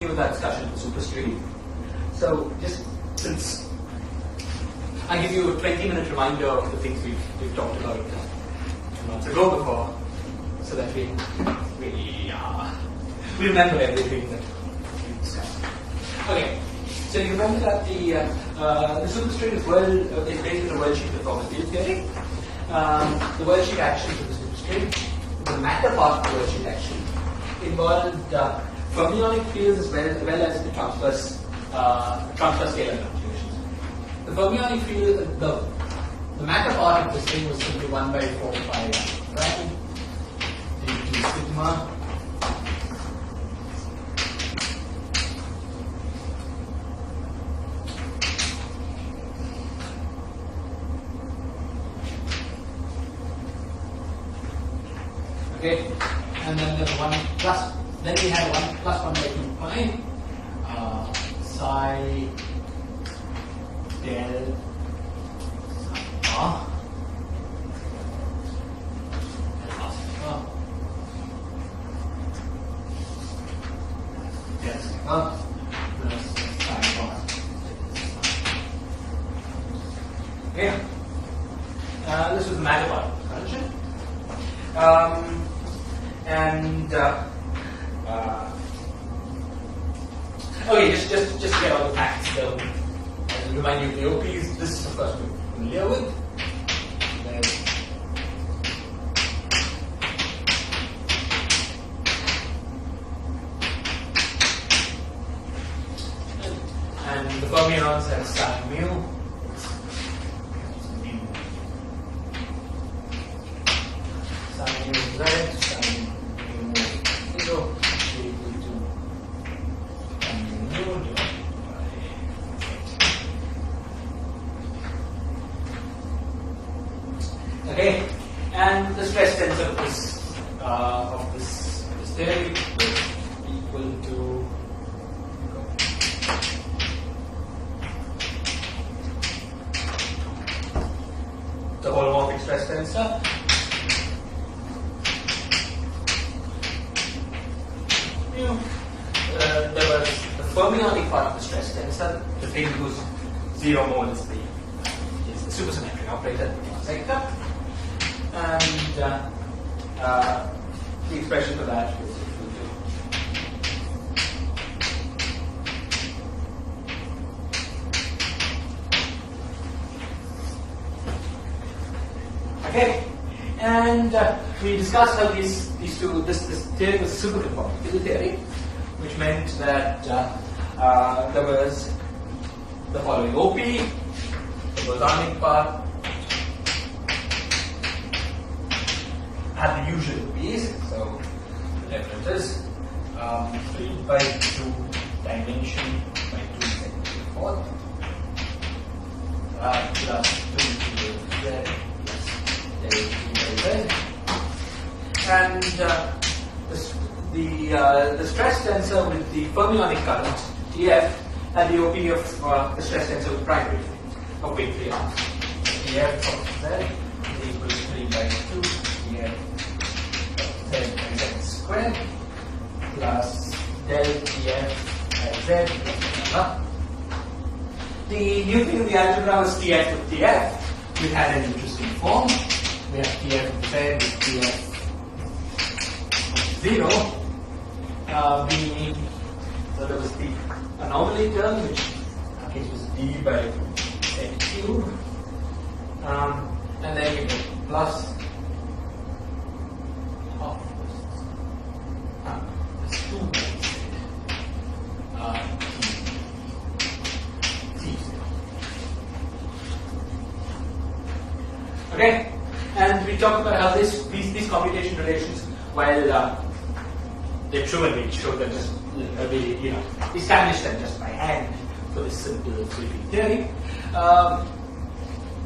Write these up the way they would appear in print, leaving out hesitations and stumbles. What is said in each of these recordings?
with that discussion of the superstring. So just since I give you a 20-minute reminder of the things we've talked about months ago before, so that we remember everything that we discussed. Okay, so you remember that the superstring is based on a world sheet performance field theory. The world sheet actions of the superstring, the matter part of the world sheet action, involved fermionic fields as well as the transverse scalar fluctuations. The fermionic field, the matter part of this thing was simply 1 by 4 pi prime dq sigma okay, and then there's 1 plus. Then we have 1 plus 1 by 2 pi psi del sigma del sigma plus psi bar. Okay, this is the matter part of the function. Okay, just get all the facts. So, I'll remind you of the OPs. This is the first we're familiar with. And the fermions have psi mu. Psi mu z, psi mu 0. Okay, and the stress tensor of this theory is equal to the holomorphic stress tensor there was the fermionic part of the stress tensor, the thing whose 0 mole is the supersymmetric operator sector. And the expression for that is equal to okay, and we discussed how this theory was a superconforming field theory, which meant that there was the following OP, the bosonic part had the usual P's, so the difference is 3 by 2 dimension by 2 4 plus 2 z plus del 2 by z, and the stress tensor with the fermionic current TF had the OP of the stress tensor with primary of weight 3 arms. TF of z is equal to 3 by 2 TF z by z squared plus del TF by z plus the new thing in the algebra was TF with TF. We had an interesting form. We have TF of z with TF of 0. So there was the anomaly term, which in our case was d by z cubed. And then we get plus of this 2 by z okay, and we talked about how these computation relations, while they're true and we showed them just we established them just by hand for this simple sweeping theory,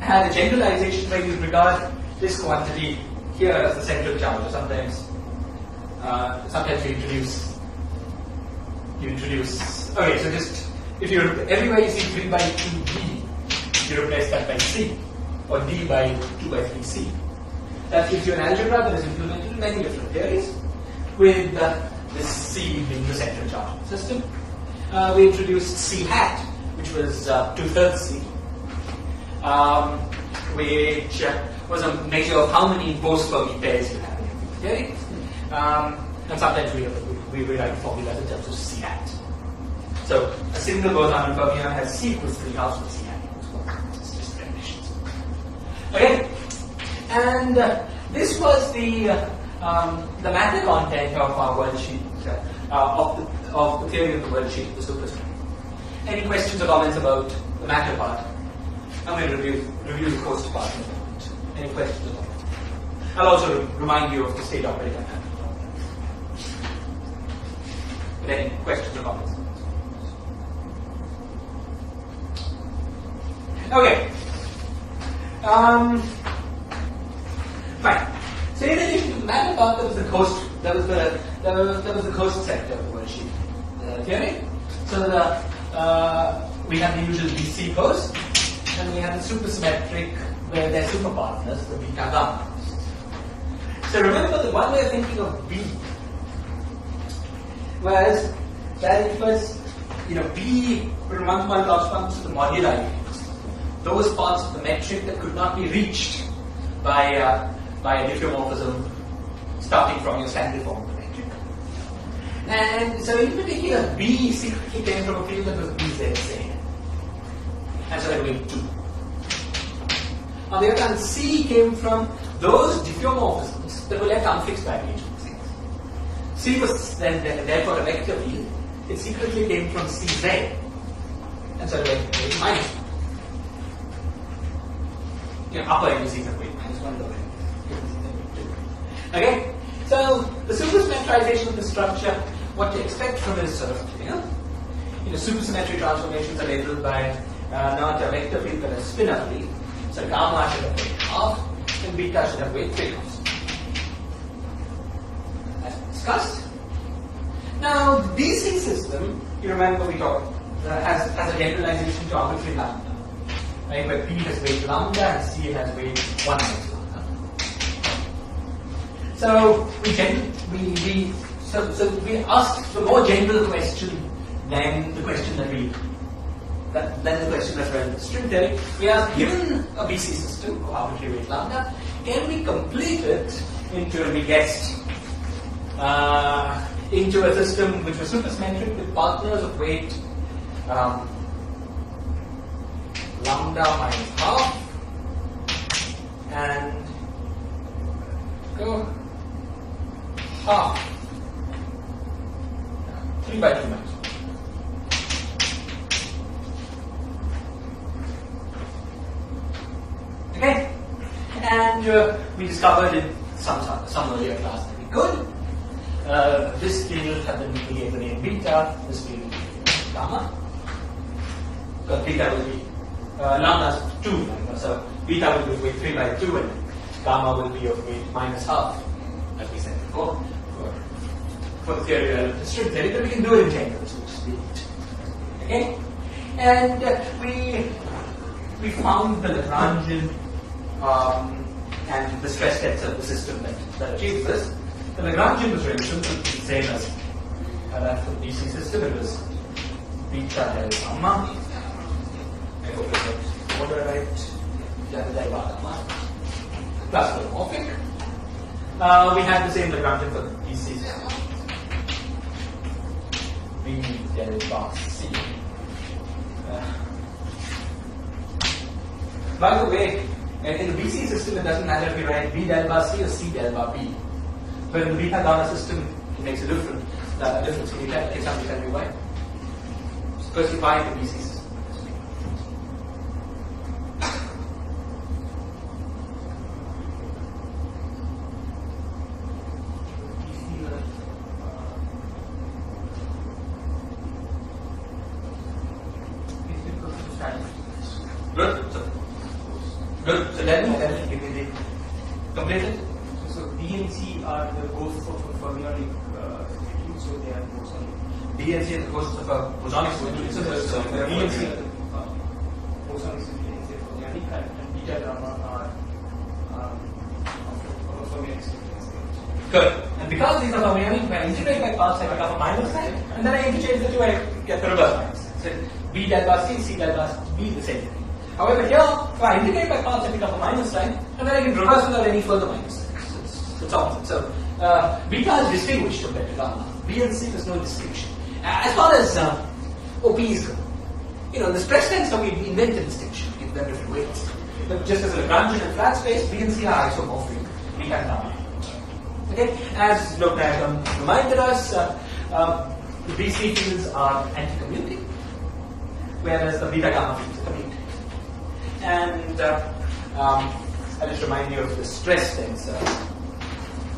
had a generalization where you regard this quantity here as the central charge, or sometimes you introduce okay, so just if you everywhere you see 3 by 2d, you replace that by c, or d by 2 by 3c. That gives you an algebra that is implemented in many different theories with this C being the central charge of the system. We introduced C hat, which was 2/3 C, which was a measure of how many post-Fermi pairs you have in your theory. And sometimes we write formulas in terms of C hat. So a single boson fermion has C equals 3 halves with C hat equals 4. It's just definitions. Okay, and this was the matter content of our world sheet of the theory of the world sheet of the superstring. Any questions or comments about the matter part? I'm going to review the course part in a moment. Any questions or comments? I'll also remind you of the state operator. But any questions or comments? Okay. Fine. So in addition to the matter part, there was the coast. There was the coast sector of the world sheet theory. So we have the usual BC coast, and we have the supersymmetric where they're superpartners, the beta gamma. So remember, the one way of thinking of B was that it was, B when 1 corresponds to the moduli, those parts of the metric that could not be reached by a diffeomorphism starting from your standard form of the metric. And so in particular, B secretly came from a field that was BZZ. And so there were 2. On the other hand, C came from those diffeomorphisms that were left unfixed by the agency. C was then therefore a vector field. It secretly came from CZ. And so there were minus 1. Upper indices of weight -1, lower indices of weight 2. Okay? So the supersymmetrization of the structure, what to expect from it is sort of clear. Supersymmetric transformations are labeled by not a vector field but a spinor field. So gamma should have weight half and beta should have weight 3 halves. As discussed. Now the DC system, you remember we talked, has a generalization to arbitrary lambda. Right, where P has weight lambda and C has weight 1 minus lambda. So we asked the more general question than the question that's relevant to string theory. We asked, given a BC system of arbitrary weight lambda, can we complete it into, and we guessed, into a system which was supersymmetric with partners of weight lambda minus half and go half 3 by 2 minus 1. Okay, and we discovered in some earlier class that we could. This field had been gave the name beta. This field gamma. Because beta will be lambda is 2, so beta will be of weight 3 by 2 and gamma will be of weight minus half, as we said before, for the theory relevant to string theory, but we can do it in general, so just leave it. Okay? And we found the Lagrangian and the stress tensor of the system that achieves this. The Lagrangian was really simple, the same as that for the DC system. It was beta del gamma. I hope it's order right. Del gamma plus the morphic. We had the same Lagrangian for the DC system. B del bar C. By the way, in the BC system, it doesn't matter if you write B del bar C or C del bar B. But in the beta gamma system, it makes a difference. Can somebody tell me why? Because you find the BC system. Good. So then give me the completed. So D and C are the ghosts of a fermionic institute, so they are bosonic. D and C are the ghosts of a bosonic institute. So D and C are bosonic institute, fermionic, and beta gamma are of a fermionic institute. Good. And because these are fermionic, when I integrate by parts, I become a minus sign, and then I interchange the two, I get the reverse minus sign. So B del bar C, C del bar B, the same thing. However, here, if I integrate by parts, I become a minus sign, and then I can reverse without any further minus signs. It's opposite. So beta is distinguished compared to gamma. B and C, there's no distinction. As far as OPs go, the stress tensor, we invent a distinction, give them different weights. But just as a Lagrangian and flat space, B and C are isomorphic, beta and gamma. Okay, as Lognagam reminded us, the BC fields are anti-commuting, whereas the beta gamma fields are commuting. And I'll just remind you of the stress tensor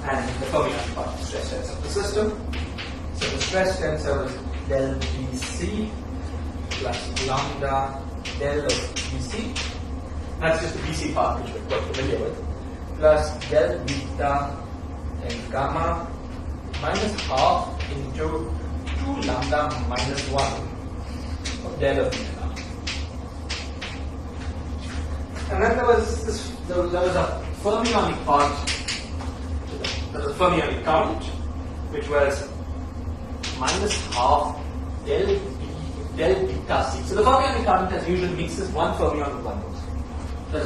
and the fermionic part of the stress tensor of the system. So the stress tensor is del BC plus lambda del of BC. That's just the BC part which we're quite familiar with. Plus del beta and gamma minus half into 2 lambda minus 1 of del of beta gamma. And then there was a fermionic part, there was a fermionic current, which was minus half del beta C. So the fermionic current as usual mixes one fermion with one boson. So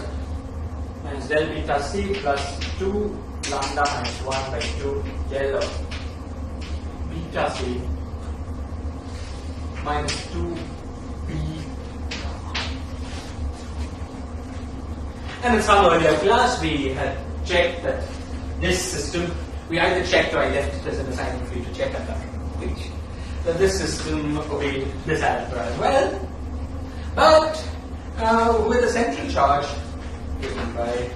minus del beta C plus 2 lambda minus 1 by 2 del of beta C minus 2 B. And in some earlier class, we had checked that this system, we either checked or I left it as an assignment for you to check at that which that this system obeyed this algebra as well, but with a central charge given by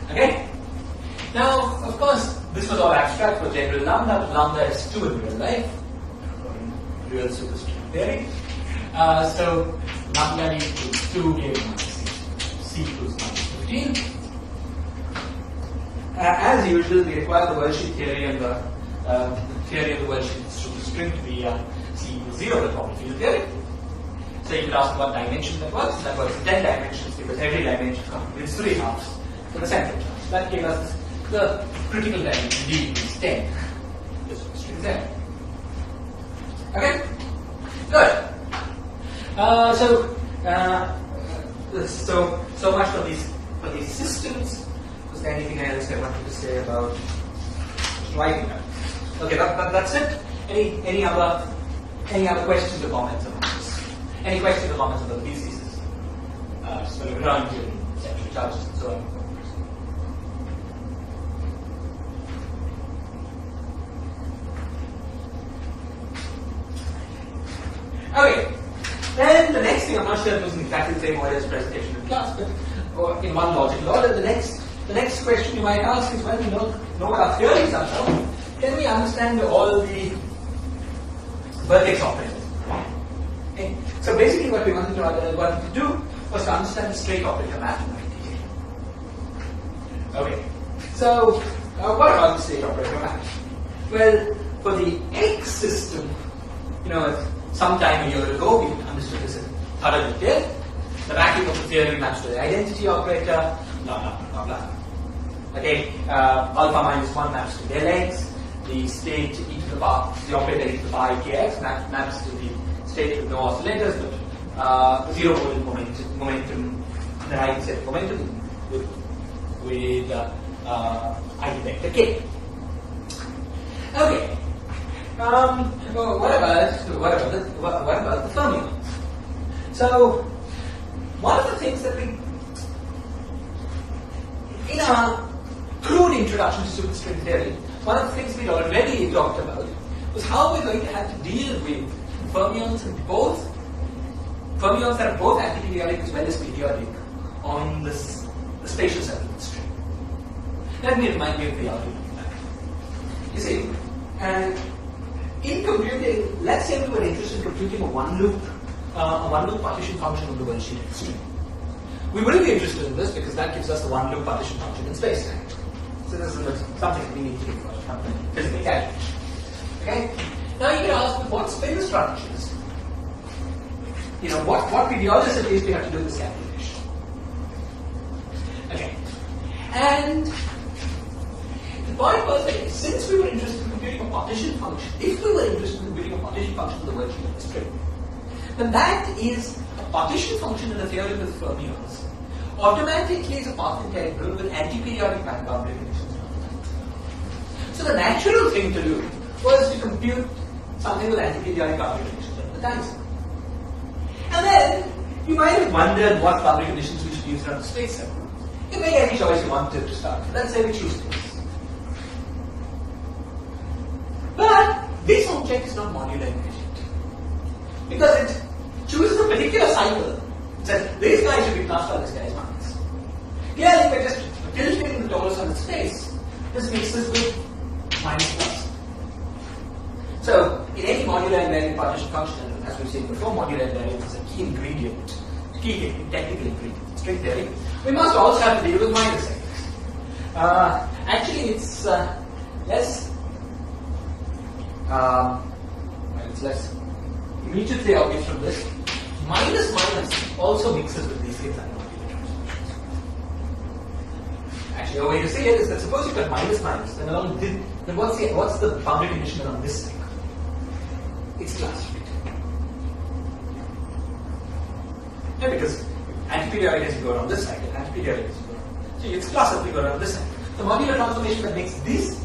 okay. Now, of course, this was all abstract for general lambda, but lambda is 2 in real life, real superstring theory. So lambda equals 2 given C equals minus 15. As usual, we require the worldsheet theory and the theory of the worldsheet superstring to be C equals 0, the proper field theory. So you could ask what dimension that was. That was 10 dimensions because every dimension contributes 3 halves to the central charge. That gave us the critical dimension D equals 10. This superstring there. Okay? Good. So much for these systems. Was there anything else I wanted to say about writing that? Okay, that's it. Any other questions or comments about this? Any questions or comments about these systems? Just for the ground theory, central charges and so on. Okay, then the next thing, I'm not sure it was in exactly the same order as presentation in class, but in one logical order, the next question you might ask is, when we know what our theories are now, can we understand all the vertex operators? Okay. So basically what we wanted to do was to understand the straight operator mathematically. Okay, so what about the straight operator math? Well, for the X system, some time a year ago, we understood this in thorough detail. The vacuum of the theory maps to the identity operator, blah, blah, blah, blah. Okay, alpha minus 1 maps to del x, the state e to the power, the operator e to the power kx maps to the state with no oscillators, but zero momentum, the right set momentum with ID vector k. Okay. What about the fermions? So, one of the things that we, in our crude introduction to superstring theory, one of the things we'd already talked about was how we're going to have to deal with fermions that are both antiperiodic as well as periodic on the spatial settlement string. Let me remind you of the argument of that. You see, and in computing, let's say we were interested in computing a one loop partition function of the worldsheet string. we wouldn't be interested in this because that gives us the one-loop partition function in space-time. So this is something we need to do for physical calculation. Okay? Now you can ask, what spin structures? What periodicity do we have to do this calculation? Okay. And the point was that since we were interested in computing a partition function, if we were interested in computing a partition function of the world sheet of the string, then that is a partition function in a theory with fermions automatically is a path integral with anti-periodic boundary conditions. So the natural thing to do was to compute something with anti-periodic boundary conditions at the time. And then you might have wondered what boundary conditions we should use around the space set. You make any choice you wanted to start. Let's say we choose this. But this object is not modular efficient because it chooses a particular cycle. It says this guy should be plus or this guy is minus. Clearly, if we're just tilting the torus on its face, this mixes with minus plus. So, in any modular invariant partition function, as we've seen before, modular invariance is a key ingredient, technical ingredient in string theory. We must also have to deal with minus sectors. Actually, it's less. It's less immediately obvious from this. Minus also mixes with these things. Actually, a way to say it is that suppose you've got minus, then along then what's the boundary condition around this thing? It's class fit. Yeah, because antiperiodic as you go around this cycle, antiperiodic as you go around. So it's class as we go around this cycle. The modular transformation that makes these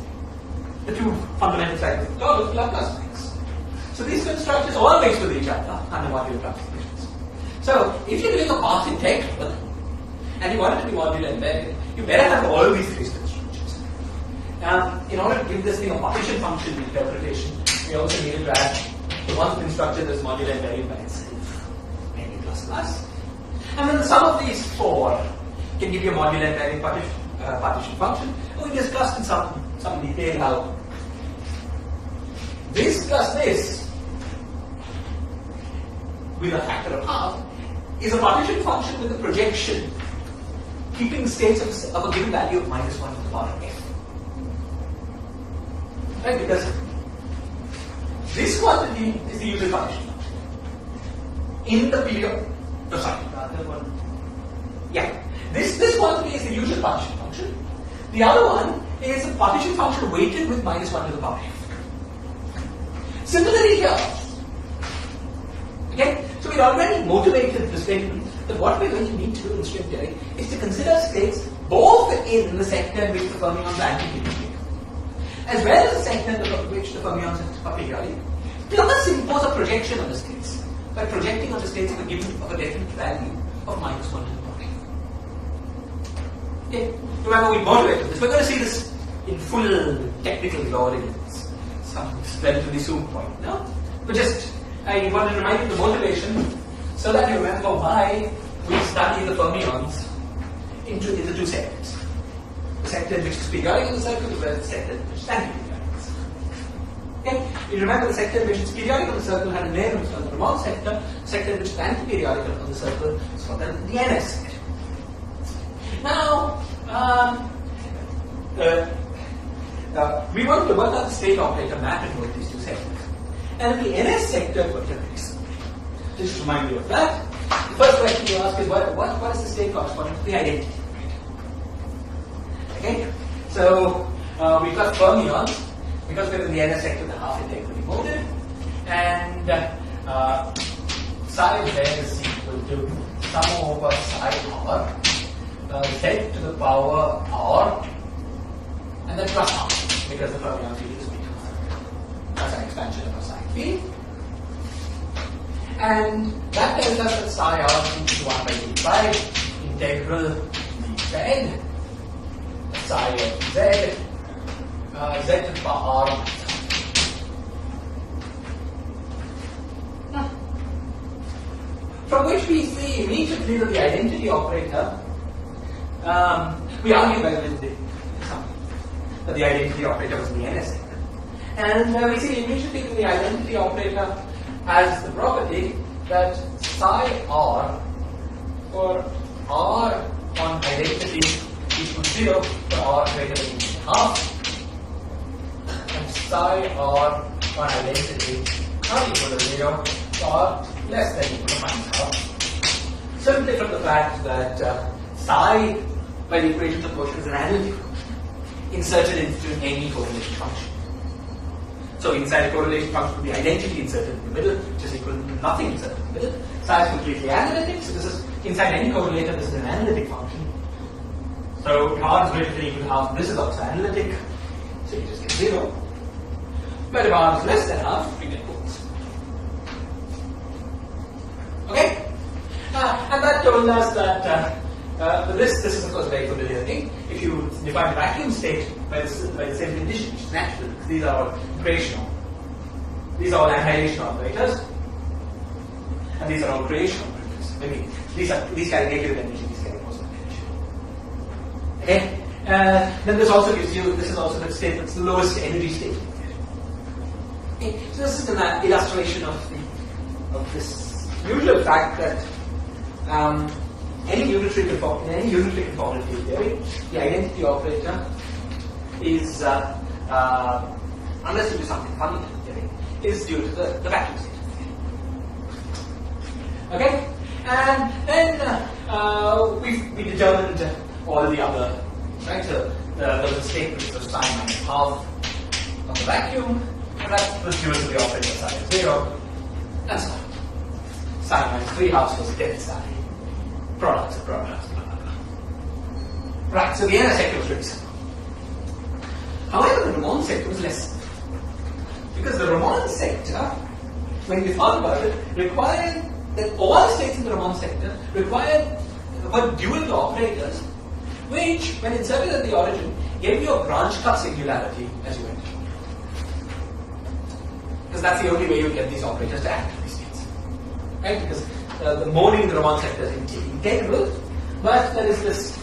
the two fundamental cycles of torus Laplace makes. So these constructors all mix with each other under modular transformations. So if you're doing a path integral and you want it to be modular invariant, you better have all these three constructors. In order to give this thing a partition function interpretation, we also needed to add the one constructor that's modular invariant by itself, maybe plus plus. And then the sum of these four can give you a modular invariant partition function. We discussed in some detail how this plus this with a factor of half is a partition function with a projection keeping states of a given value of minus 1 to the power of f. Right? Because this quantity is the usual partition function in the period. Oh, sorry. The other one. Yeah. This quantity is the usual partition function. The other one is a partition function weighted with minus 1 to the power f. Similarly here. Okay? So we already motivated the statement that what we're going to need to do in string theory is to consider states both in the sector in which the fermions are antiperiodic, as well as the sector in which the fermions are periodic, plus impose a projection on the states by projecting on the states of a definite value of minus 1 to the power f. Okay? Remember, we motivated this. We're going to see this in full technical glory in some relatively soon point. No? But just, I want to remind you the motivation so that you remember why we study the fermions in the two sectors. The sector which is periodic in the circle as well as the sector which is antiperiodic. Okay? You remember the sector which is periodic on the circle had a name, it's called the Ramon sector. The sector which is antiperiodic on the circle is called the NS sector. Now, we want to work out the state operator map in both these two sectors. And the NS sector vertex. Just to remind you of that. The first question you ask is what is the state corresponding to the identity? Okay? So we've got fermions, because we're in the NS sector, the half integrally molded, and psi z is equal to sum over psi r, z to the power r, and then plus r, because the fermion field is beta. That's an expansion of a psi field. And that tells us that psi r is 1 by 85 integral dz psi of z z to the power r. From which we see immediately that the identity operator, we argue that the identity operator was the NS sector. And we see immediately that the identity operator has the property that psi r for R on identity equals 0 for R greater than half, and psi R on identity not equal to 0 or less than equal to minus half. Simply from the fact that psi by the equations of motion is an analytic function inserted into any correlation function. So inside a correlation function will be identity inserted in the middle, which is equal to nothing inserted in the middle. Psi is completely analytic, so this is inside any correlator, this is an analytic function. So if R is greater than equal to half, this is also analytic, so you just get 0. But if R is less than half, we get both. Okay? And that told us that this is of course a very familiar thing. If you define the vacuum state by the same condition, which is natural, because these are all creational. These are all annihilation operators. And these are all creation operators. I mean, these carry negative energy, these carry positive energy. Okay? Then this also gives you, this is also the state that's the lowest energy state. Okay? So this is an illustration of this usual fact that any unitary conformal field theory, the identity operator is, unless you do something funny to the theory, is due to the vacuum state. Okay? And then we determined all the other, right? So there was a state which was psi minus half of the vacuum, and that was due to the operator psi is 0, and so on. Psi minus 3 halves was dead psi. Products of products, blah, blah, blah. Right, so the inner sector was very simple. However, the Ramon sector was less simple. Because the Ramon sector, when we thought about it, required that all states in the Ramon sector were dual operators, which, when inserted at the origin, gave you a branch cut singularity as you went. Because that's the only way you get these operators to act in these states. Right? Because the moning in the Ramon sector is integral, but there is this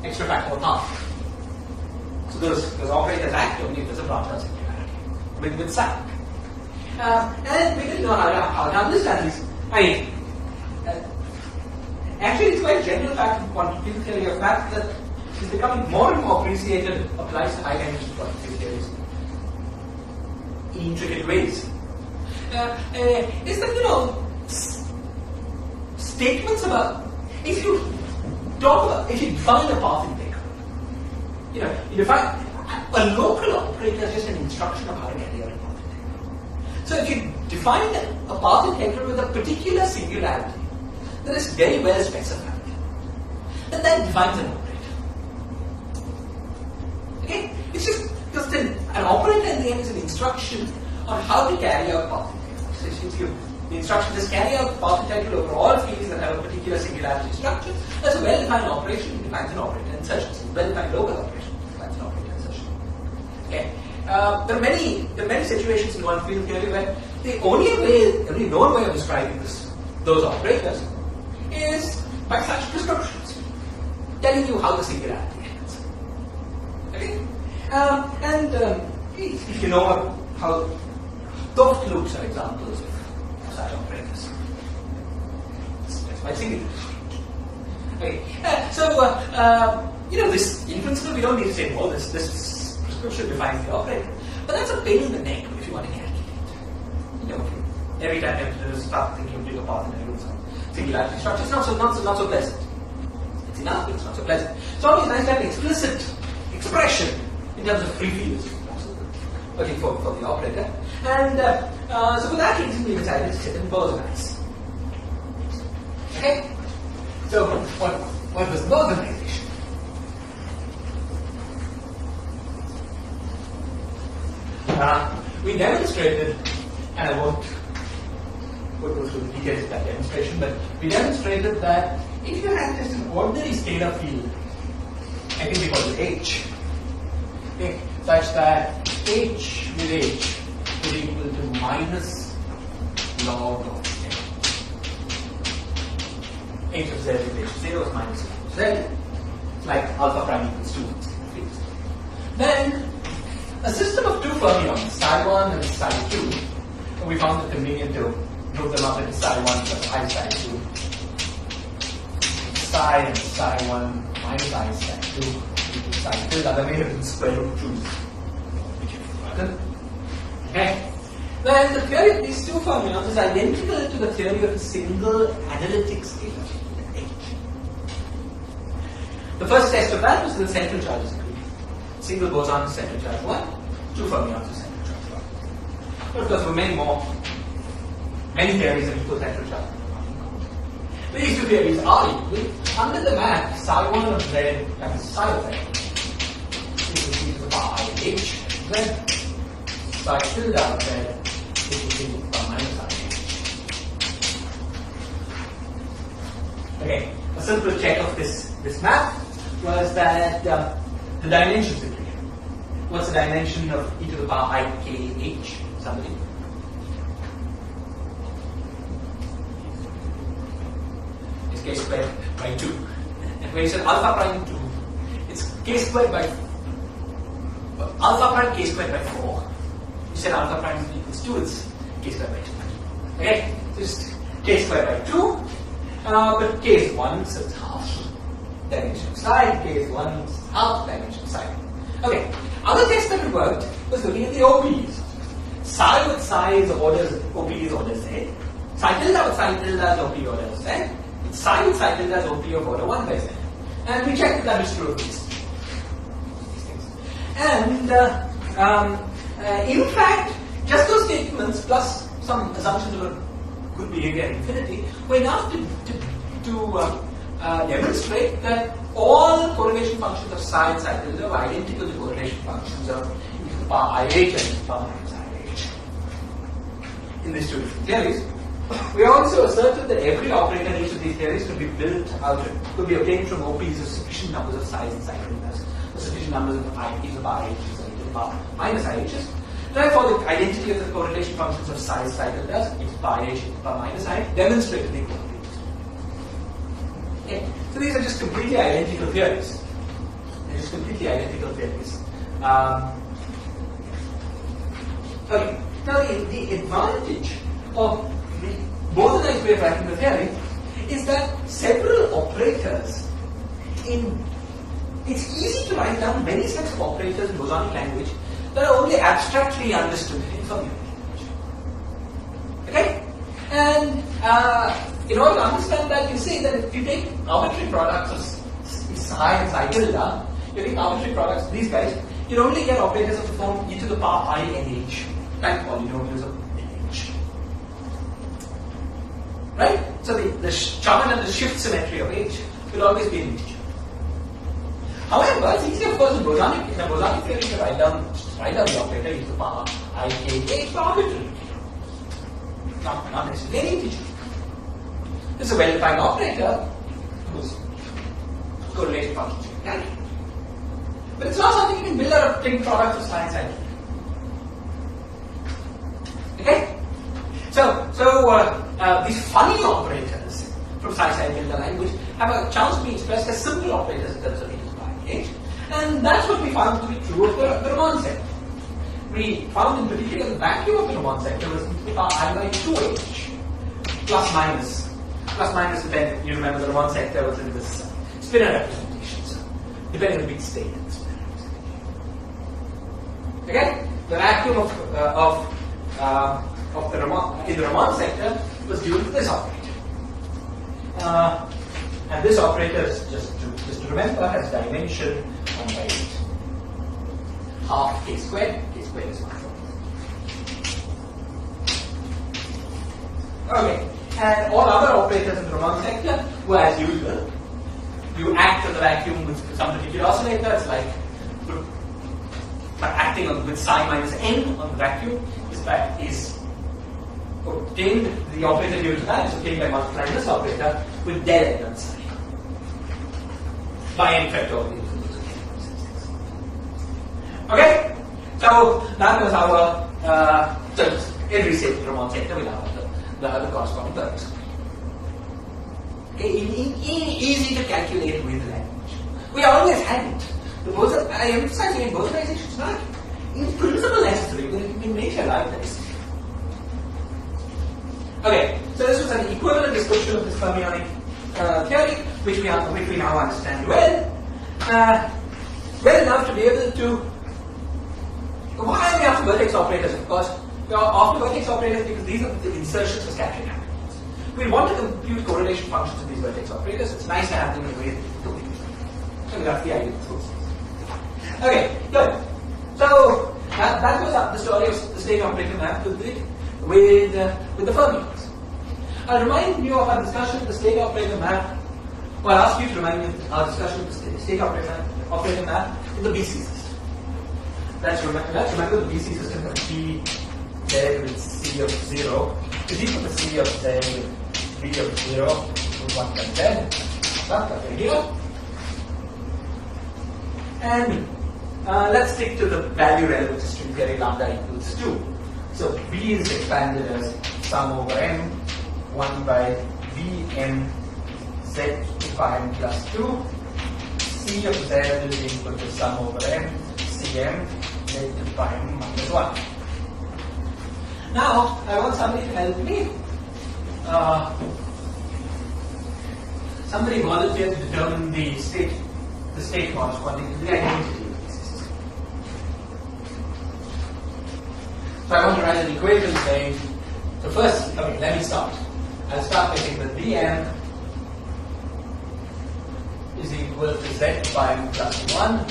extra factor of half. So those operators act only if there's a branch cut singularity with psi. And we didn't know how to understand these. I mean, actually, it's quite a general fact in quantum field theory, a fact that is becoming more and more appreciated, applies to high dimension quantum field theories in intricate ways. Is that, statements about, if you define a path integral, you define a local operator as just an instruction of how to carry out a path integral. So if you define a path integral with a particular singularity that is very well specified, then that defines an operator. Okay? It's just an operator in the end is an instruction on how to carry out path integral. So it gives you the instruction just carry out path integral over all fields that have a particular singularity structure. That's a well-defined operation, it defines an operator insertion. So a well-defined local operation defines an operator insertion. Okay. There are many situations in quantum field theory where the only known way of describing those operators is by such prescriptions, telling you how the singularity ends. Okay? If you know how Toft loops are examples of such operators. That's my singular. Okay. This in principle we don't need to say all this. This prescription defines the operator, but that's a pain in the neck if you want to calculate. Every time you have to start thinking of bigger path and some singularity structure, it's not so pleasant. It's enough, but it's not so pleasant. It's always nice to have an explicit expression in terms of free fields. Okay, for the operator. And so for that reason we decided to sit in Bose-Weiss. Okay? So what was Bose-Weissization? We demonstrated, and I won't go through the details of that demonstration, but we demonstrated that if you had just an ordinary scalar field, I think we call it H, okay, such that H with H is equal to minus log of Z. H of Z with H. 0 is minus log of Z. It's like alpha prime equals 2. Then a system of two fermions, psi 1 and psi 2, and we found it convenient to group them up into psi 1 plus I psi 2. psi and psi 1 minus I psi 2 into psi tilde. That may have been square root 2, which you've forgotten. Okay. Now, the theory of these two fermions is identical to the theory of a single analytic scalar, H. The first test of that was the central charges agreed. Single boson to central charge 1, two fermions to central charge 1. But of course, there were many theories of equal central charge. These two theories are equal under the map psi 1 of z times psi of z equals e to the power I h z psi tilde of z equals e to the power minus I h. Okay, a simple check of this map was that the dimensions agree. What's the dimension of e to the power I k h? Somebody? K squared by 2. And when you said alpha prime 2, it's k squared by alpha prime k squared by 4. You said alpha prime equals 2, it's k squared by 2. Okay? Just k squared by 2, but k is 1, so it's half dimension of psi, k is 1, it's half dimension of psi. Okay, other test that worked was looking at the OPs. Psi with psi is orders, OP is order z. Psi tilde with psi tilde is OP order z. Psi with psi tilde is OP of order 1 by z. And we checked that is true of these things. And in fact, just those statements plus some assumptions of a good behavior at infinity were enough to demonstrate that all correlation functions of psi and psi tilde are identical to correlation functions of e to the power ih and e to the power minus ih in these two different theories. We also asserted that every operator in each of these theories could be built out, could be obtained from OPs of sufficient numbers of psi's and psi tildes, or sufficient numbers of I e to the power ih's and e to the power minus ih's. Therefore, the identity of the correlation functions of psi's psi tildes, e to the power ih, e to the power minus ih, demonstrated equality. Okay. So these are just completely identical theories. They're just completely identical theories. Okay. Now the advantage of the bosonized way of writing the theory is that several operators it's easy to write down many sets of operators in bosonic language that are only abstractly understood in fermionic language. Okay? And in order to understand that, you see that if you take arbitrary products of psi and psi tilde, you take arbitrary products of these guys, you only get operators of the form e to the power I and h, like polynomials of h. Right? So the Charman and the shift symmetry of h will always be an integer. However, it's easy, of course, in a bosonic theory to write down the operator e to the power I k h arbitrarily. Not necessarily an integer. This is a well-defined operator whose correlation functions you can calculate. But it's not something you can build out of plain products of psi and psi. Okay? So these funny operators from psi tilde language have a chance to be expressed as simple operators in terms of e to the power h, and that's what we found to be true of the Riemann sector. We found in particular the vacuum of the Riemann sector was e to the power I by 2h plus minus depending. You remember the Riemann sector was in this spinor representation, so depending on the big state of the spinor representation. Okay, the vacuum of the Riemann sector was due to this operator, and this operator is just to remember has dimension 1 by 8, half k squared. K squared is 1. Okay. And all other operators in the Riemann sector were as usual. You act on the vacuum with some particular oscillator. It's like by acting with psi minus n on the vacuum is obtained. The operator due to that is obtained by multiplying this operator with del n on psi by n factorial. Okay, so that was our so every state of the Riemann sector will have the corresponding terms. Okay, easy to calculate with language. We always had it. I emphasize again, bosonization is not in principle necessary, but it can make your life nice. Okay, so this was an equivalent description of this fermionic theory. which we now understand well, well enough to be able to. Why are we after vertex operators? Of course, we are after vertex operators because these are the insertions for scattering activities. We want to compute correlation functions of these vertex operators. It's nice to have them in a way that we can do it. So that's the idea of those. Okay, good. So that was the story of the state operator map with the fermions. I'll remind you of our discussion of the state operator map. Well, I'll ask you to remind me of our discussion of the state operator map in the BC system. Let's remember the BC system of P Z with C of 0 is equal to C of Z with B of 0 with 1 times Z. That's the idea. And let's stick to the value relevant to string theory lambda equals 2. So B is expanded as sum over M 1 by Vm Z to pi m plus 2. C of Z is equal to sum over M Cm Z to pi m minus 1. Now I want somebody to help me. Somebody volunteered to determine the state corresponding to the identity of the system. So I want to write an equation saying, so first, okay, let me start. I'll start by saying that Vm is equal to Z pi m plus 1,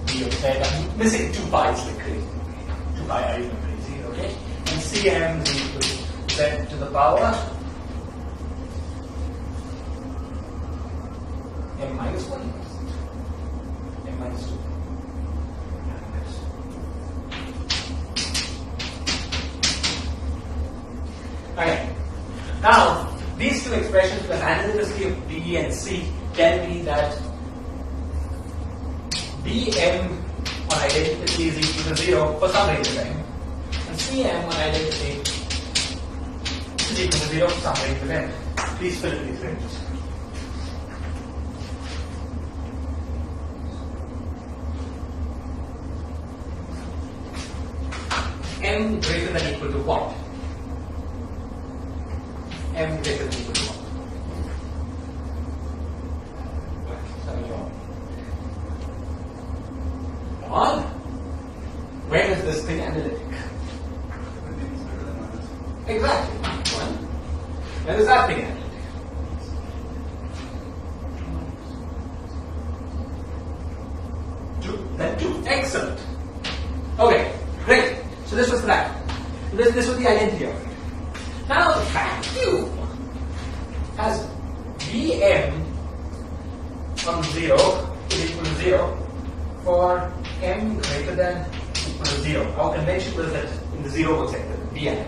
B of Z. I'm missing 2 pi's like crazy. 2 pi I even crazy, okay? And Cm is equal to Z to the power M minus 1. M minus 2. Okay. Now, these two expressions plus analyticity of B and C tell me that Bm on identity is equal to 0 for some range of m, and Cm on identity is equal to 0 for some range of n. Please fill in these ranges. M greater than equal to what? M greater than equal to what? On? Where is this thing analytic? Exactly. 1. Where is that thing analytic? 2. Then 2. Excellent. Okay, great. So this was that. This was the identity of it. Now the vacuum has Vm from 0 is equal to 0 for m greater than equal to 0. Our convention was that in the 0 sector, Vm.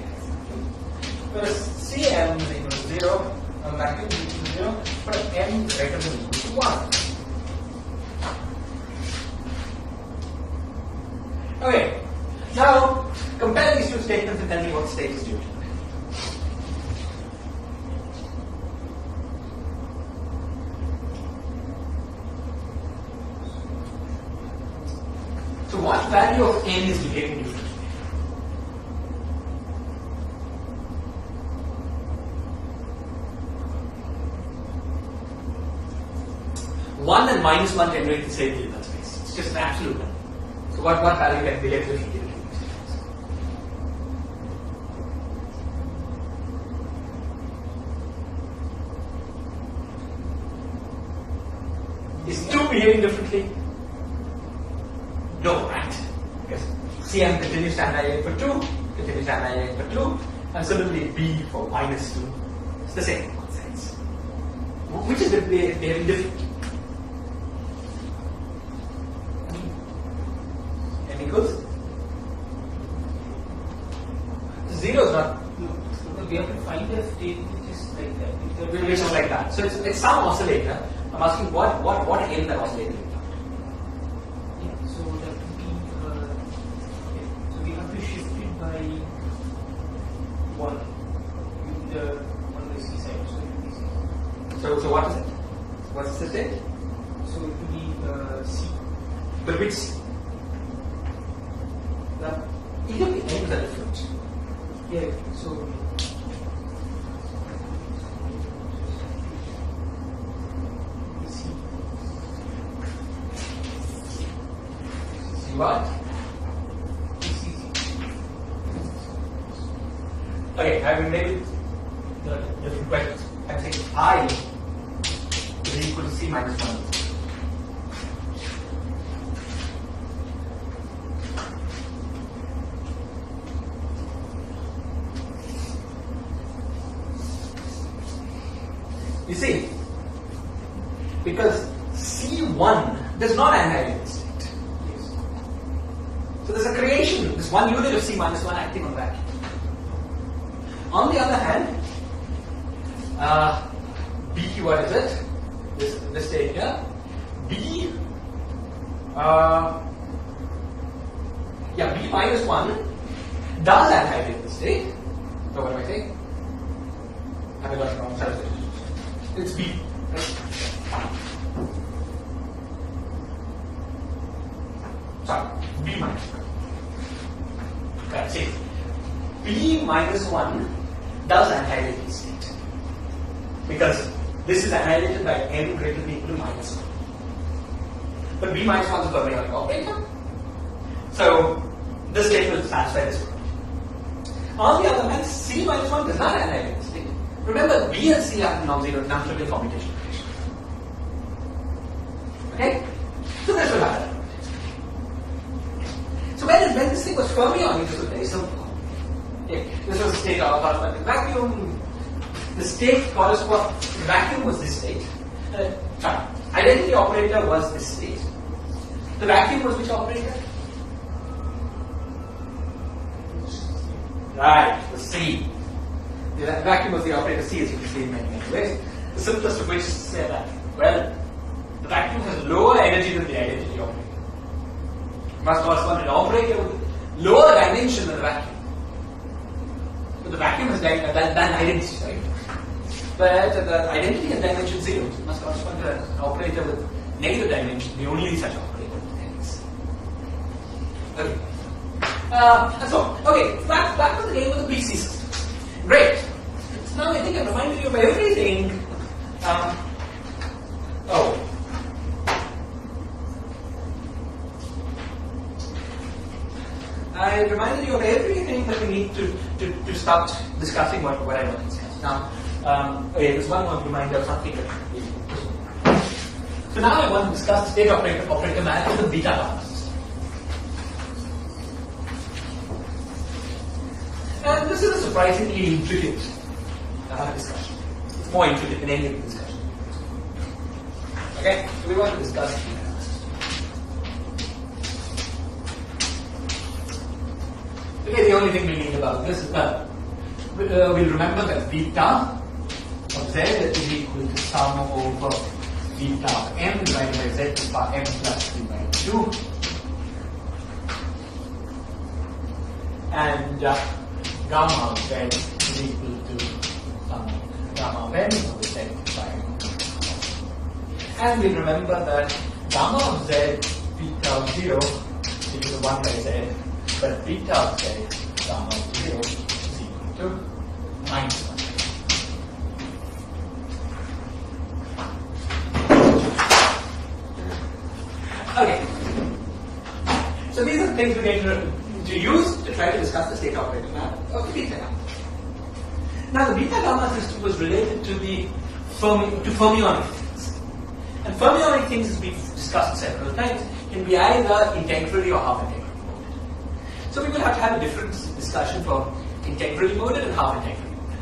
Whereas Cm is equal to 0, our vacuum is equal to 0 for m greater than equal to 1. Okay, now compare these two statements and tell me what state is due to. So what value of n is behaving differently? One and minus 1 generate the same Hilbert space. It's just an absolute number. So what value can behave differently between these states? Is 2 behaving differently? No, right? Because Cm continues to annihilate for 2, continues to annihilate for 2, and similarly B for minus 2. It's the same in one sense. Which is behaving differently? M equals? 0 is not. We have to find a state which is like that. Which is like that. So it's some oscillator. I'm asking what n that oscillator is. Yeah, so that would be so we have to shift it by 1 on the C side. So it will be C. So what is it? What's the state? So it will be C. But which? Either the names are different. Yeah. So You what? Okay, I will maybe different questions. I'm saying I is equal to C minus 1. You see, because C1 does not annihilate the state. So there's a creation, this one unit of C minus 1 acting on vacuum. On the other hand, B, what is it? This state here. B, B minus 1 does annihilate the state. So what am I saying? Have I got it wrong? Sorry. It's B. Sorry, B minus 1. That's it. B minus 1 does annihilate the state. Because this is annihilated by n greater than or equal to minus 1. But B minus 1 is a fermionic operator. So this state will satisfy this one. On the other hand, C minus 1 does not annihilate the state. Remember, B and C are non-zero, non-trivial commutation relations. Okay? So this will happen. So when this thing was fermionic, it was very simple. Okay? This was a state of corresponding vacuum. The state corresponding, the vacuum was this state. Sorry, identity operator was this state. The vacuum was which operator? Right, the C. The vacuum was the operator C, as you can see in many ways. The simplest of which is to say that, well, the vacuum has lower energy than the identity operator. It must correspond to an operator with lower dimension than the vacuum. But the vacuum has that identity, right? But the identity has dimension 0. It must correspond to an operator with negative dimension, the only such operator hence. Okay. And so on. Okay, back to the game of the PC system. Great. So now I think I've reminded you of everything. I reminded you of everything that we need to start discussing what I want to discuss. Now, okay, there's one more reminder of something that so now I want to discuss the state operator map with the beta gamma system. And this is a surprisingly intricate discussion. It's more intricate than any of the discussion. Okay, so we want to discuss beta gamma system. Okay, the only thing we need about this is that we'll remember that beta of z is equal to sum over beta of m divided by z to the power m plus 3 by 2. And gamma of z is equal to sum gamma of n over z by m. And we remember that gamma of z, beta of 0 is equal to 1 by z, but beta of z, gamma of 0 is equal to minus 1. Okay. So these are the things we're going to use to try to discuss the state operator map of the beta gamma. Now the beta gamma system was related to the fermionic things. And fermionic things, as we've discussed several times, can be either integrally or half integrally moded. So we will have to have a different discussion for integrally moded and half integrally moded.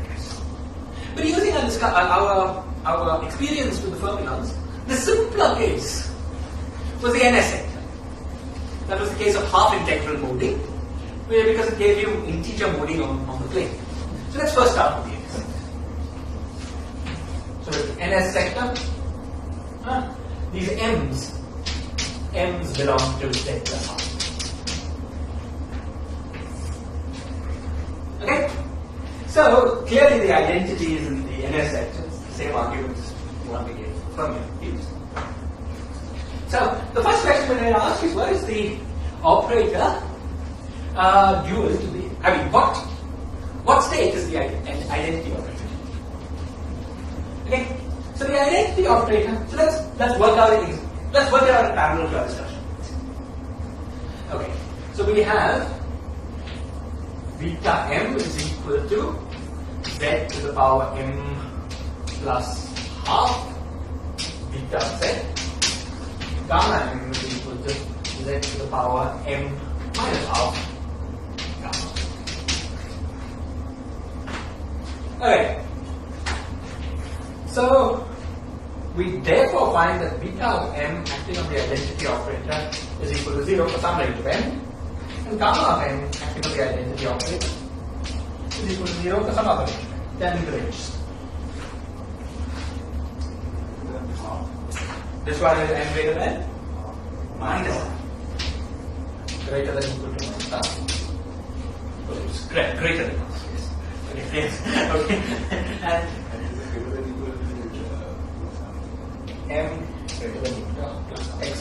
But using our experience with the fermions, the simpler case was the NS sector. That was the case of half integral moding, where because it gave you integer moding on the plane. So let's first start with the NS sector. So the NS sector, these M's belong to Z plus half. Okay? So clearly the identity is in the NS sector, it's the same argument as the one we gave fermion used. So the first question we're going to ask is, what is the operator dual to the? I mean, what state is the identity operator? Okay. So the identity operator. So let's work out a parallel to our discussion. Okay, so we have beta m is equal to z to the power m plus half beta z. Gamma m is equal to z to the power m minus half gamma. Okay, so we therefore find that beta of m acting on the identity operator is equal to 0 for some range of n, and gamma of n acting on the identity operator is equal to 0 for some other range, then the ranges. This one is n greater than minus n. Greater than equal to minus half. Oh, it's greater than minus, yes. Okay, yes. Okay. And m greater than equal to plus x.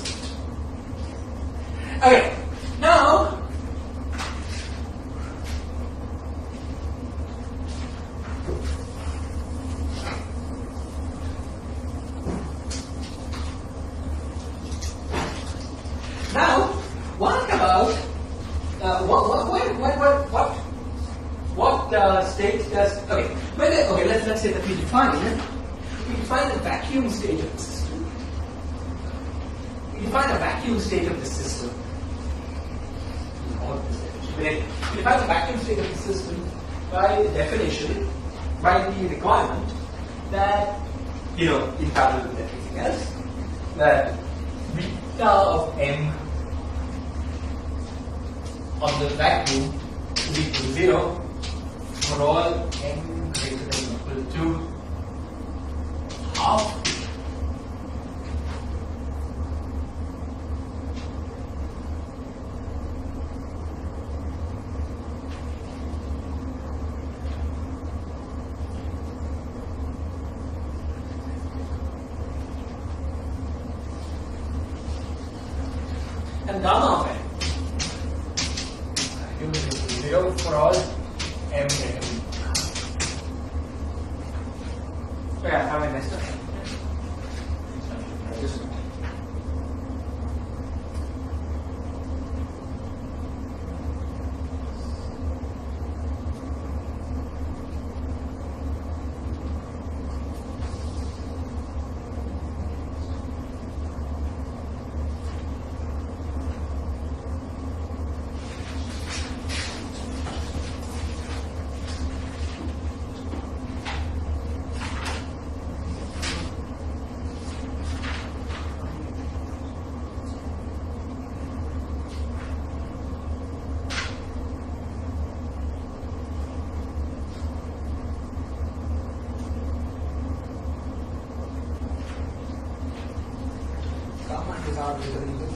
Okay, now what about what state does okay? Let's say that we define the vacuum state of the system. We define a vacuum state of the system. We define the vacuum state of the system by definition, by the requirement that in parallel with everything else, that beta of m on the vacuum is equal to 0 for all m greater than equal to half. And gamma of n is equal to 0 for all m greater than. Yeah, have I messed up?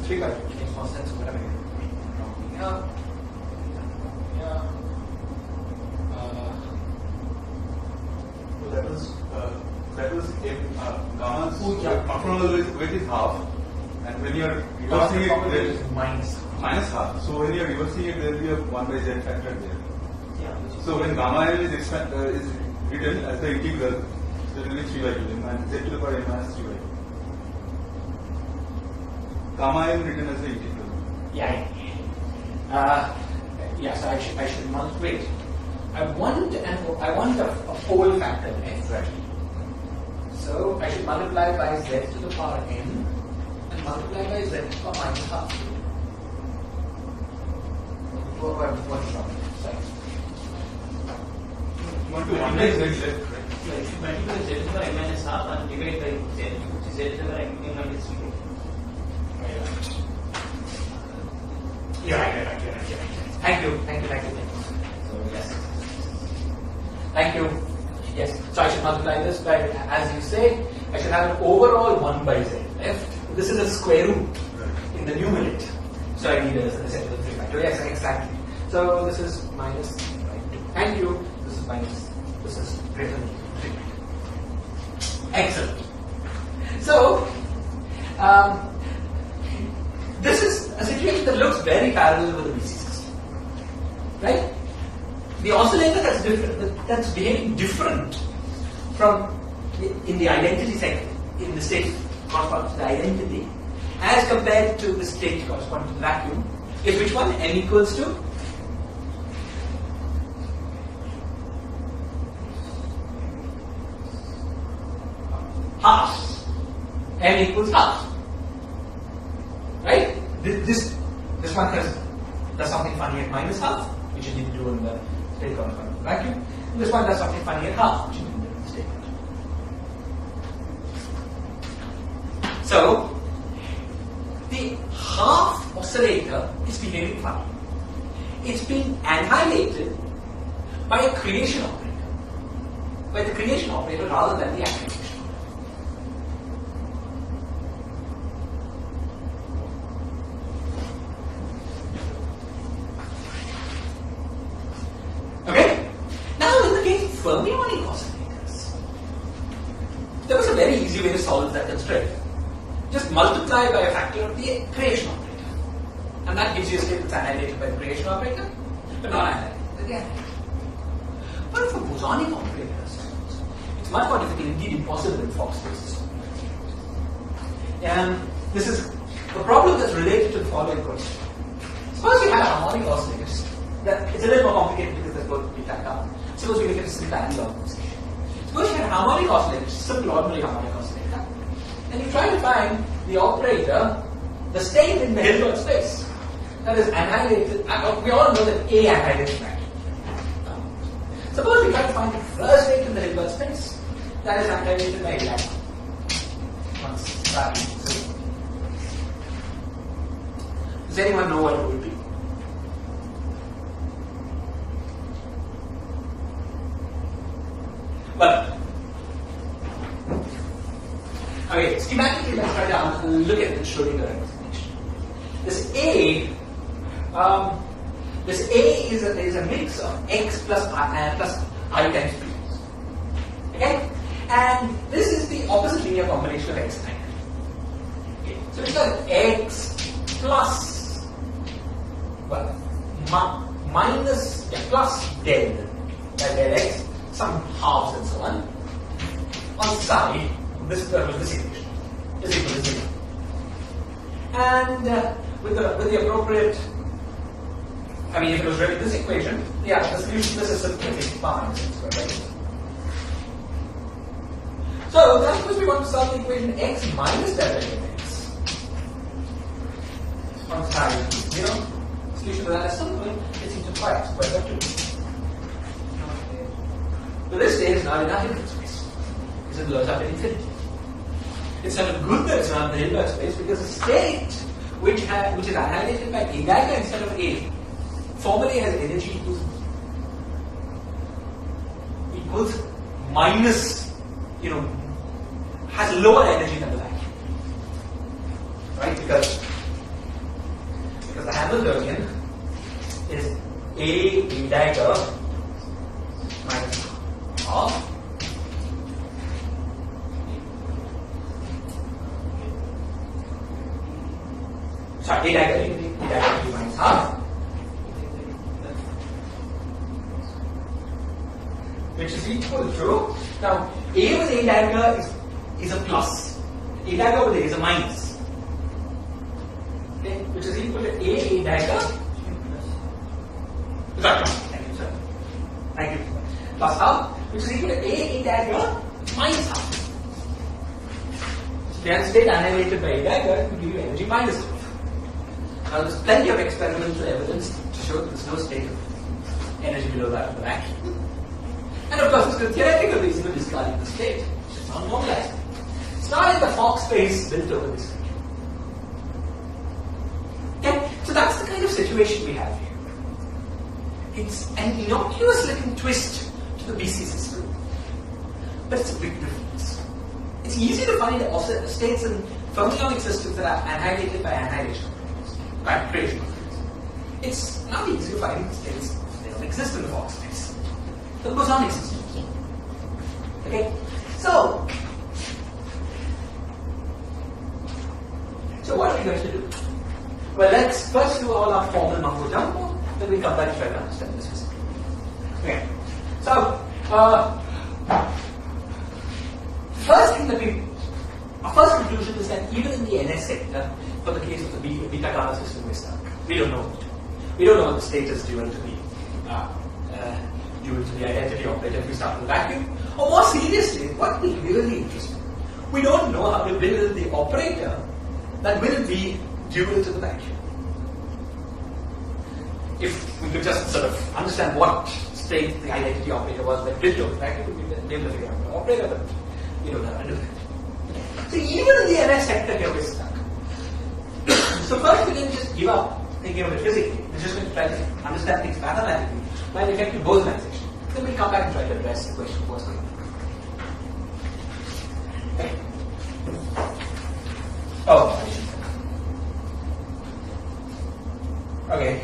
Three by makes more sense. Whatever. Yeah. So that was gamma's conformal weight is half, and when you are reversing it, there is minus half. So when you are reversing it, there will be a 1 by z factor there. Yeah. So when gamma m is written as the integral, so it will be 3 by 2 and z to the power m minus 3 by 2. Gamma m written as the integral. Yeah. Yes, I should wait. I want a whole factor f. Right. So I should multiply by z to the power n and multiply by z to the power minus half. What's wrong? Sorry. You want to 1 by z, right? Yeah, you should multiply z to the power n minus half and divide by z, which is z to the power n minus 3. You're right. Thank you. So yes. Thank you. Yes. So I should multiply this by, as you say, I should have an overall 1 by z left. This is a square root in the numerator. So I need a set of 3 by 2. Yes, exactly. So this is minus 3 by 2. Thank you. This is minus. This is greater than 3 by 2. Excellent. So, this is a situation that looks very parallel with the BC system, right? The oscillator that's different, that's behaving different from in the identity sector, in the state corresponding to the identity, as compared to the state corresponding to the vacuum, is which one? N equals to half. N equals half. Right? This one does something funny at minus half, which you didn't do in the state corresponding vacuum. And this one does something funny at half, which you didn't do in the state corresponding. So the half oscillator is behaving funny. It's being annihilated by a creation operator. By the creation operator rather than the annihilation. Okay? Now in the case of fermionic oscillators, there was a very easy way to solve that constraint. Just multiply by a factor of the creation operator. And that gives you a state that's annihilated by the creation operator, but not annihilated by the annihilation. But for bosonic operators, it's much more difficult, indeed impossible in Fock spaces. And this is the problem that's related to the following question. Suppose we had a harmonic oscillator. It's a little more complicated because there's both beta and gamma. Suppose we look at a simple angular organization. Suppose you had a harmonic oscillator, simple ordinary harmonic oscillator, and you try to find the operator, the state in the Hilbert space that is annihilated. We all know that A annihilates that. Suppose we try to find the first state in the Hilbert space that is annihilated by A. Does anyone know what it would be? Well, okay, schematically let's try to look at the Schrodinger representation. This A is a mix of x plus I times b. Okay? And this is the opposite linear combination of x and I. Okay. So it's got x plus, well, minus, plus del x, some halves and so on side, this equation is equal to 0. And with the appropriate, I mean, if it was really this equation, yeah, the solution, this is simply power minus x squared, right? So then, suppose we want to solve the equation x minus derivative x on side 0. Solution to that is simple, it's into 5 squared by 2. So this state is not in our Hilbert space, because it blows up at infinity. It's not good that it's not in the Hilbert space, because the state which is annihilated by A dagger instead of A formally has energy equals minus, has lower energy than the vacuum. Right? Because the Hamiltonian is A dagger minus half sorry, A dagger minus half, which is equal to, now A with A dagger is a plus, A dagger with A is a minus, okay, which is equal to A dagger, sorry, thank you, plus half, which is equal to A dagger minus half. So the state annihilated by A dagger will give you energy minus half. Now there's plenty of experimental evidence to show that there's no state of energy below that of the vacuum. And of course, there's a theoretical reason for discarding the state, which is not normalized. It's not in the Fock space built over this vacuum. Okay, so that's the kind of situation we have here. It's an innocuous looking twist to the BC system, but it's a big difference. It's easy to find states in fermionic systems that are annihilated by annihilation. By creation. It's not easy to find states that don't exist in the Fock space. The bosonic systems. Okay? So what are we going to do? Well, let's first do all our formal mumbo jumbo, then we come back to try to understand this system. Okay. So our first conclusion is that even in the NS sector, for the case of the beta gamma system, we're stuck. We don't know. We don't know what the state is dual to the identity operator if we start with a vacuum. Or more seriously, what is really interesting, we don't know how to build the operator that will be dual to the vacuum. If we could just sort of understand what state the identity operator was that built over the vacuum, we would be able to figure out the operator, but we don't know how to do that. So even in the NS sector here we're stuck. So first we didn't just give up thinking of it physically. We're just going to try to understand things mathematically by an effective Bosemanization. Then we'll come back and try to address the question of what's going on. Okay. Oh, okay.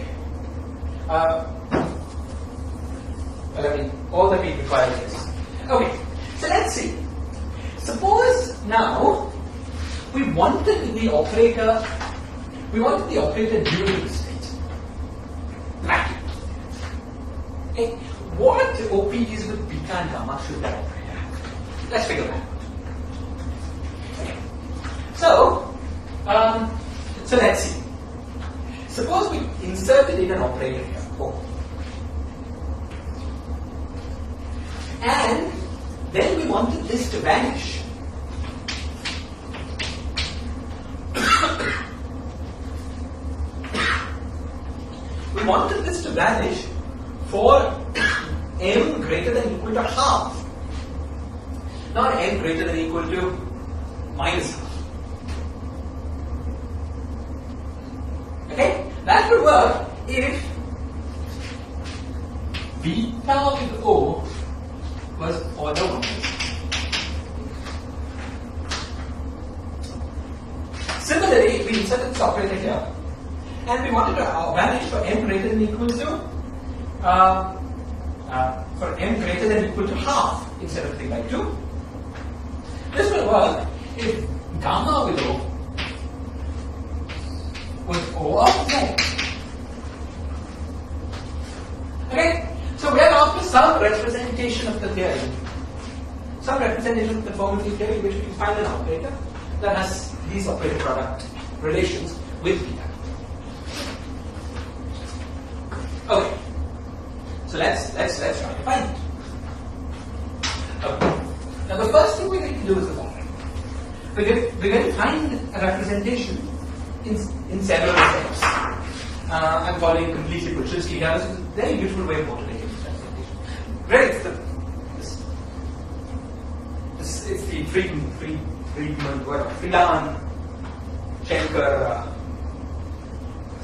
Well, I mean, all that we require is this. Okay, so let's see. Suppose now we wanted the operator during the state. Vacuum. Okay, what OPEs with beta and gamma should that operator have? Let's figure that out. Okay. So let's see. Suppose we inserted in an operator here, O. And then we wanted this to vanish. We wanted this to vanish for m greater than or equal to half. Not m greater than or equal to minus half. Okay? That would work if beta with O was order 1. Similarly, we inserted this operator here, and we wanted to vanish for m greater than or equal to half instead of 3 by 2. This will work if gamma with O was O of Z. Okay? So we are after some representation of the theory, some representation of the form of the theory in which we can find an operator that has these operator product relations with beta. Okay. So let's try to find it. Okay. Now the first thing we need to do is the following. We're going to find a representation in several steps. I'm following completely Kuczynski here. This is a very beautiful way of motivating this representation. Great. It's the Friedan, Schenker,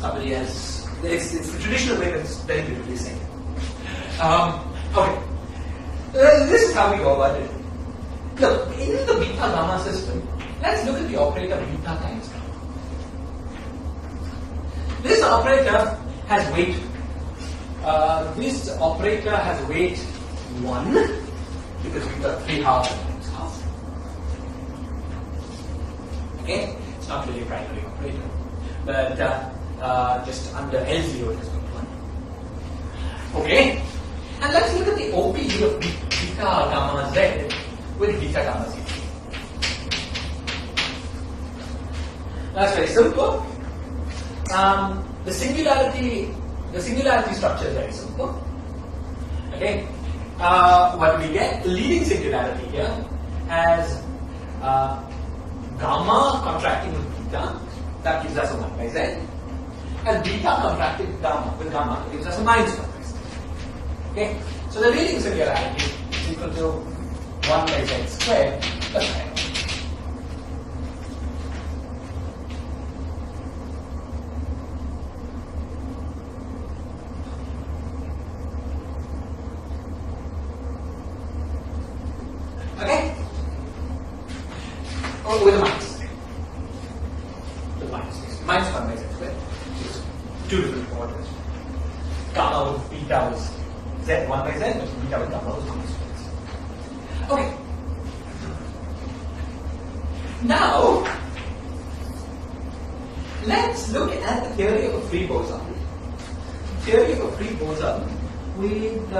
somebody else. It's the traditional way that's very beautifully said. Okay. This is how we go about it. Look, in the beta gamma system, let's look at the operator beta times gamma. This operator has weight. This operator has weight 1 because we've got 3 halves times half. Okay, it's not really a primary operator, but just under L0 it has got 1. Okay, and let's look at the OPE of beta gamma Z with beta gamma Z. That's very simple. The singularity structure is very simple. Okay, what we get, the leading singularity here has gamma contracting with beta, that gives us a 1 by Z, and beta contracting with gamma gives us a minus 1 by Z. Okay, so the leading singularity is equal to 1 by Z squared plus I. Okay? Or with a minus. With minus 1 by Z squared. Two different orders. Gamma with beta was Z 1 by Z, but beta with gamma was minus 1 by Z. Okay. Now, let's look at the theory of a free boson. Theory of a free boson with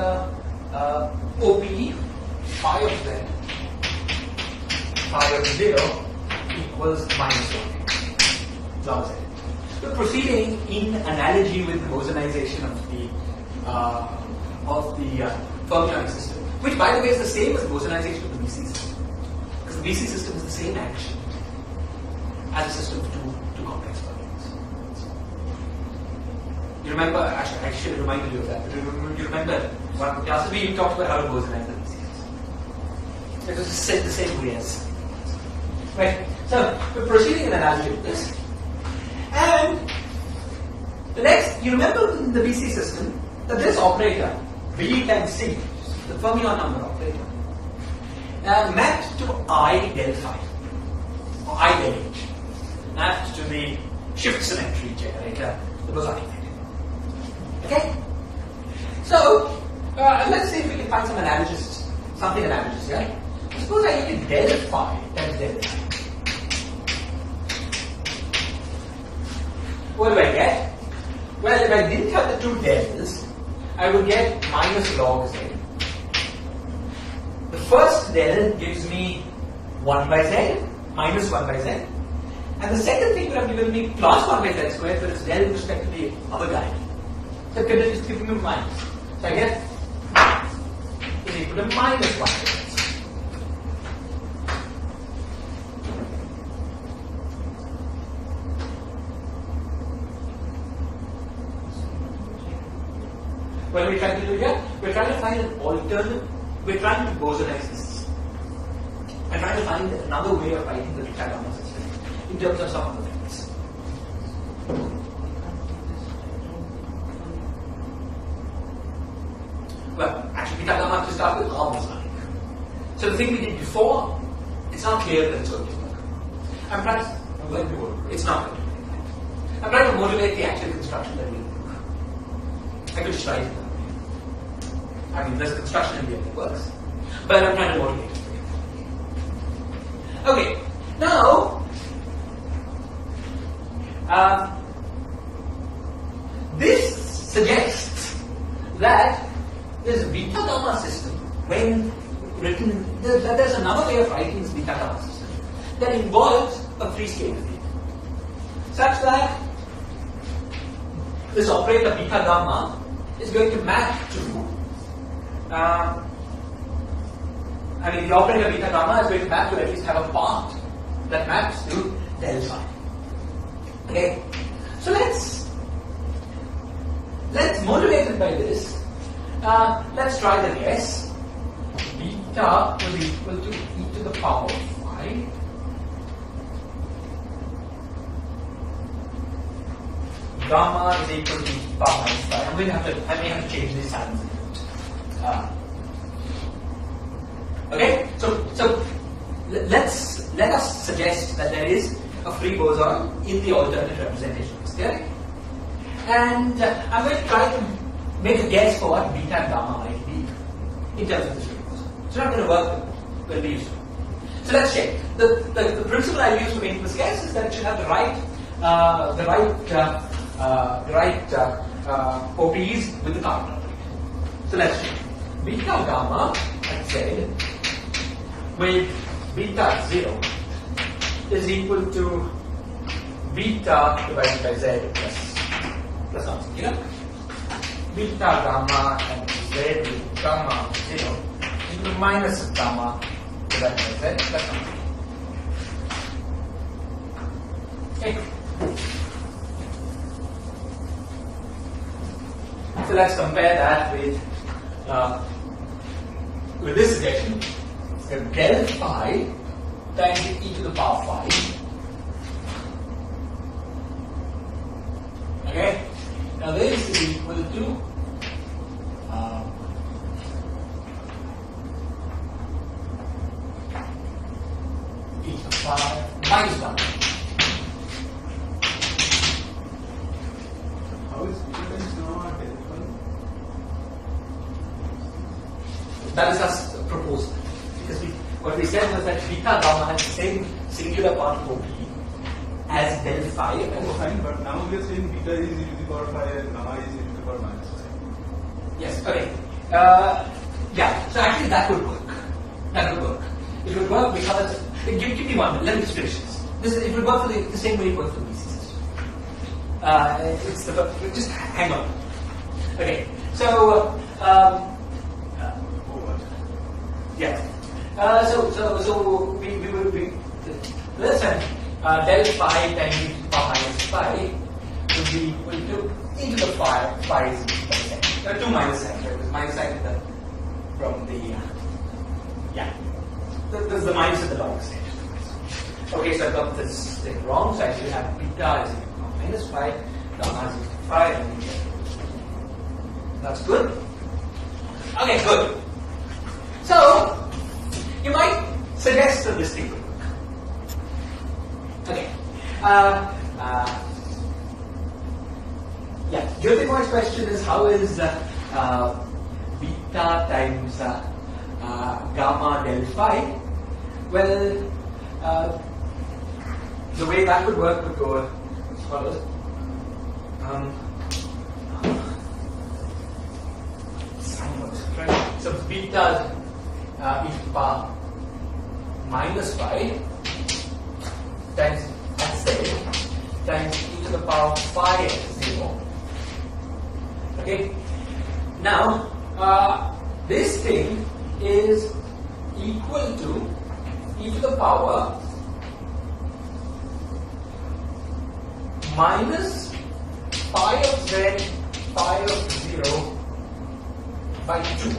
OPE phi of Z, phi of 0 equals minus 1. That's it. we're proceeding in analogy with the Bosonization of the fermionic system, which by the way is the same as the Bosonization of the BC system. Because the BC system is the same action as a system of two complex fermions. You remember, actually I should have reminded you of that, but you remember one of the classes we talked about how to Bosonize the BC system. It was said the same way as. Right. So we're proceeding in analogy with this. And the next, you remember in the BC system that this operator, B times C, the fermion number operator, mapped to I del phi, or I del H, mapped to the shift symmetry generator, the bosonic thing. Okay? So, let's see if we can find something analogous here. Suppose I look at del phi times del phi. What do I get? Well, if I didn't have the two dels, I would get minus log z. The first del gives me 1 by z, minus 1 by z. And the second thing would have given me plus 1 by z squared, but it's del with respect to the other guy. So it continues giving me minus. So I get is equal to minus 1 by z. What are we trying to do here? We're trying to find an alternate, we're trying to bosonize this. We're trying to find another way of writing the beta gamma system in terms of some of the things. Well, actually beta gamma to start with are bosonic. So the thing we did before, it's not clear that it's going to work. I'm trying to, it's not going to work. I'm trying to motivate the actual construction that will work. I could just write it that way. I mean, there's construction in the end that works. But I'm trying to motivate it. Okay, now, this suggests that this beta gamma system, when written, there's another way of writing this beta gamma system that involves a free scale field, such that this operator beta gamma is going to map to, the operator beta gamma is going to map to at least have a part that maps to del phi. Okay, so let's motivated by this, let's try the guess. Beta will be equal to e to the power of phi. Gamma is equal to e to the power minus phi. I may have to change these signs. Okay, so let us suggest that there is a free boson in the alternate representation of this theory, and I'm going to try to make a guess for what beta and gamma might be in terms of this free boson. It's not going to work, but will be useful. So let's check. The principle I use for making this guess is that it should have the right OPs with the counter operator. So let's check. Beta gamma at z with beta 0 is equal to beta divided by z plus something, you know? Beta gamma at z with gamma 0 into minus gamma divided by z plus something. Okay. So let's compare that with this suggestion. So del phi times e to the power phi. Okay. Now this is equal to e to the power minus 1. How is beta times gamma del phi? That is us proposed. Because what we said was that beta gamma has the same singular particle OP as del phi. Oh, fine, but now we are saying beta is e to the power phi and gamma is e to the power minus phi. Yes, okay. Yeah, so actually that would work. That would work. It would work because, give me one minute, let me just finish this. It would work for the same way it works for the BC system. it's the just hang on. Okay, so yeah. So we will be let's say del phi times e to the power minus phi will be equal to e to the phi is equal to second. There are two minus signs, right? There's minus sign from the yeah. There's the minus at the log stage. Okay, so I got this thing wrong. So I should have beta is equal to minus phi, gamma is equal to phi, and that's good. Okay, good. So you might suggest that this thing could work. Okay. Yeah. Jyotirmoy's question is how is beta times gamma del phi? Well, the way that would work would go as follows. Sine works, right? So beta e to the power minus phi times z times e to the power phi at 0. Okay. Now, this thing is equal to e to the power minus phi of z, phi of 0 by 2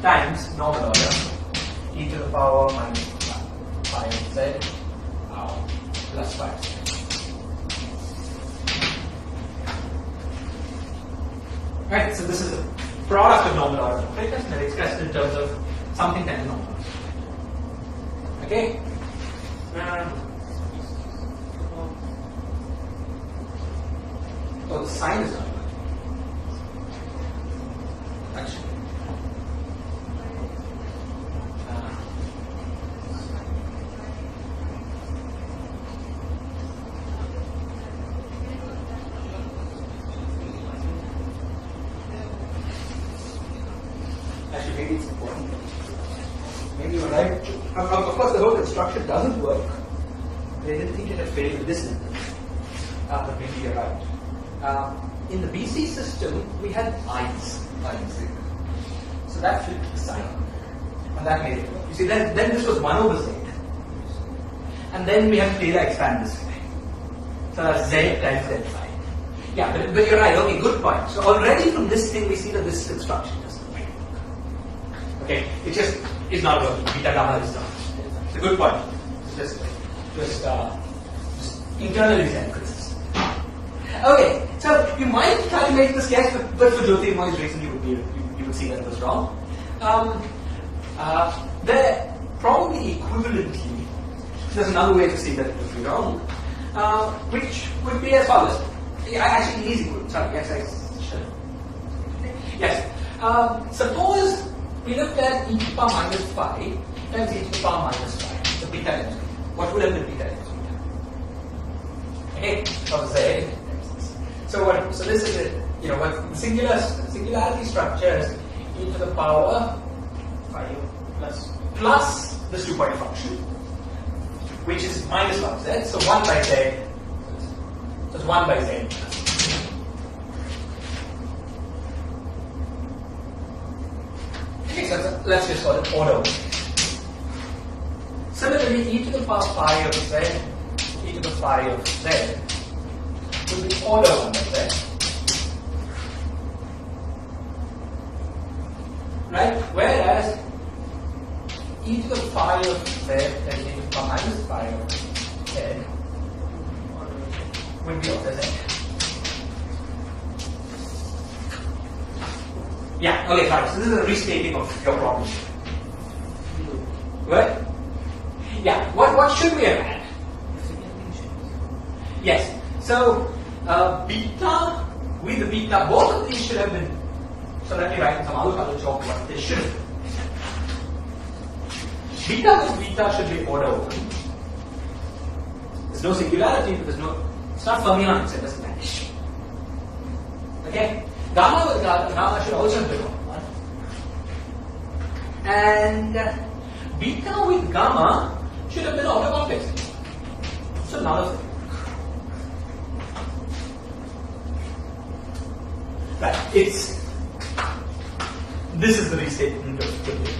times normal order e to the power minus phi of z plus phi of z. Right, so this is a product of normal order operators and they're expressed in terms of something that is normal. Okay? Oh, the sign is not good. Actually. Actually, maybe it's important. Maybe you're right. Of course, the whole construction doesn't work. They didn't think it had failed with this instance. But maybe you're right. In the BC system, we had i's. So that flipped the sign. And that made it work. You see, then this was 1 over z. And then we have to data expand this way. So that's z times z phi. Yeah, but you're right. Okay, good point. So already from this thing, we see that this construction doesn't work. Okay, it just is not working. Beta gamma is not. It's a good point. It's just internally inconsistent. Okay, so you might calculate this guess, but for Jyotirmoy's reason, you would see that it was wrong. There probably equivalently, there's another way to see that it would be wrong, which would be as follows. Actually, it is equal. Sorry, yes, I should. Yes. Suppose we looked at e to the power minus phi times e to the power minus phi, the beta times beta. What would have been beta times beta? Okay, of z. So this is it. You know, what singularity structures e to the power phi plus this 2-point function, which is minus 1 z. So 1 by z. So it's 1 by z. Okay, so let's just call it order. Similarly, e to the power phi of z, e to the phi of z will be order 1 by z. Right? Whereas e to the phi of z and e to the power minus phi of z will be order z. Yeah, okay, fine. So this is a restating of your problem. Right? Yeah, what should we have had? Yes. So beta with the beta, both of these should have been, so let me write in some other color chalk what they should have been. Beta with beta should be order open. There's no singularity, there's no, it's not fermionics, it doesn't vanish. Okay? Gamma with gamma should also have been order 1. And beta with gamma should have been order complex. So none of them. Right. This is the restatement of the thing.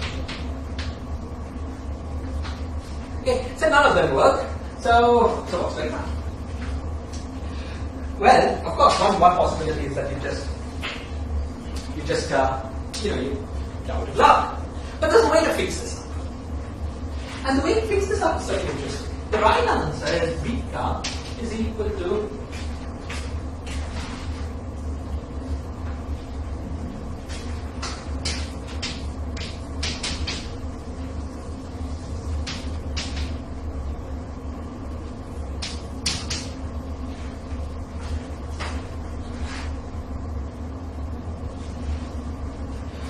Okay, so none of them work. So what's going on? Well, of course, one possibility is that you down to luck. But there's a way to fix this up. And the way to fix this up is slightly interesting. The right answer is beta is equal to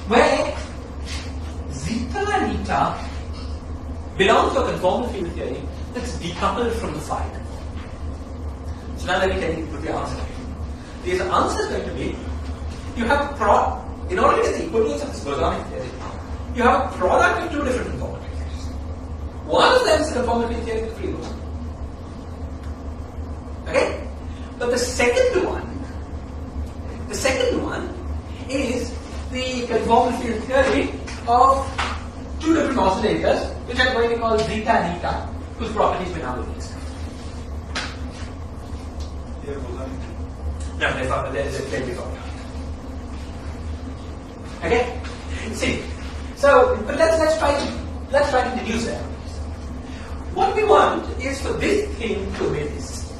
where zeta and eta belong to a conformal field theory that's decoupled from the phi. So now let me tell you what the answer is. The answer is going to be, you have in order to get the equivalence of this bosonic theory, you have a product of two different conformal field theories. One of them is the conformal field theory of the free boson. Okay? But the second one is the conformal field theory of two different oscillators, which I'm going to call zeta and eta, whose properties we now will discuss. They are bosonic. No, they're bosonic. Okay? See. So, but let's try to deduce that. What we want is for this thing to obey this.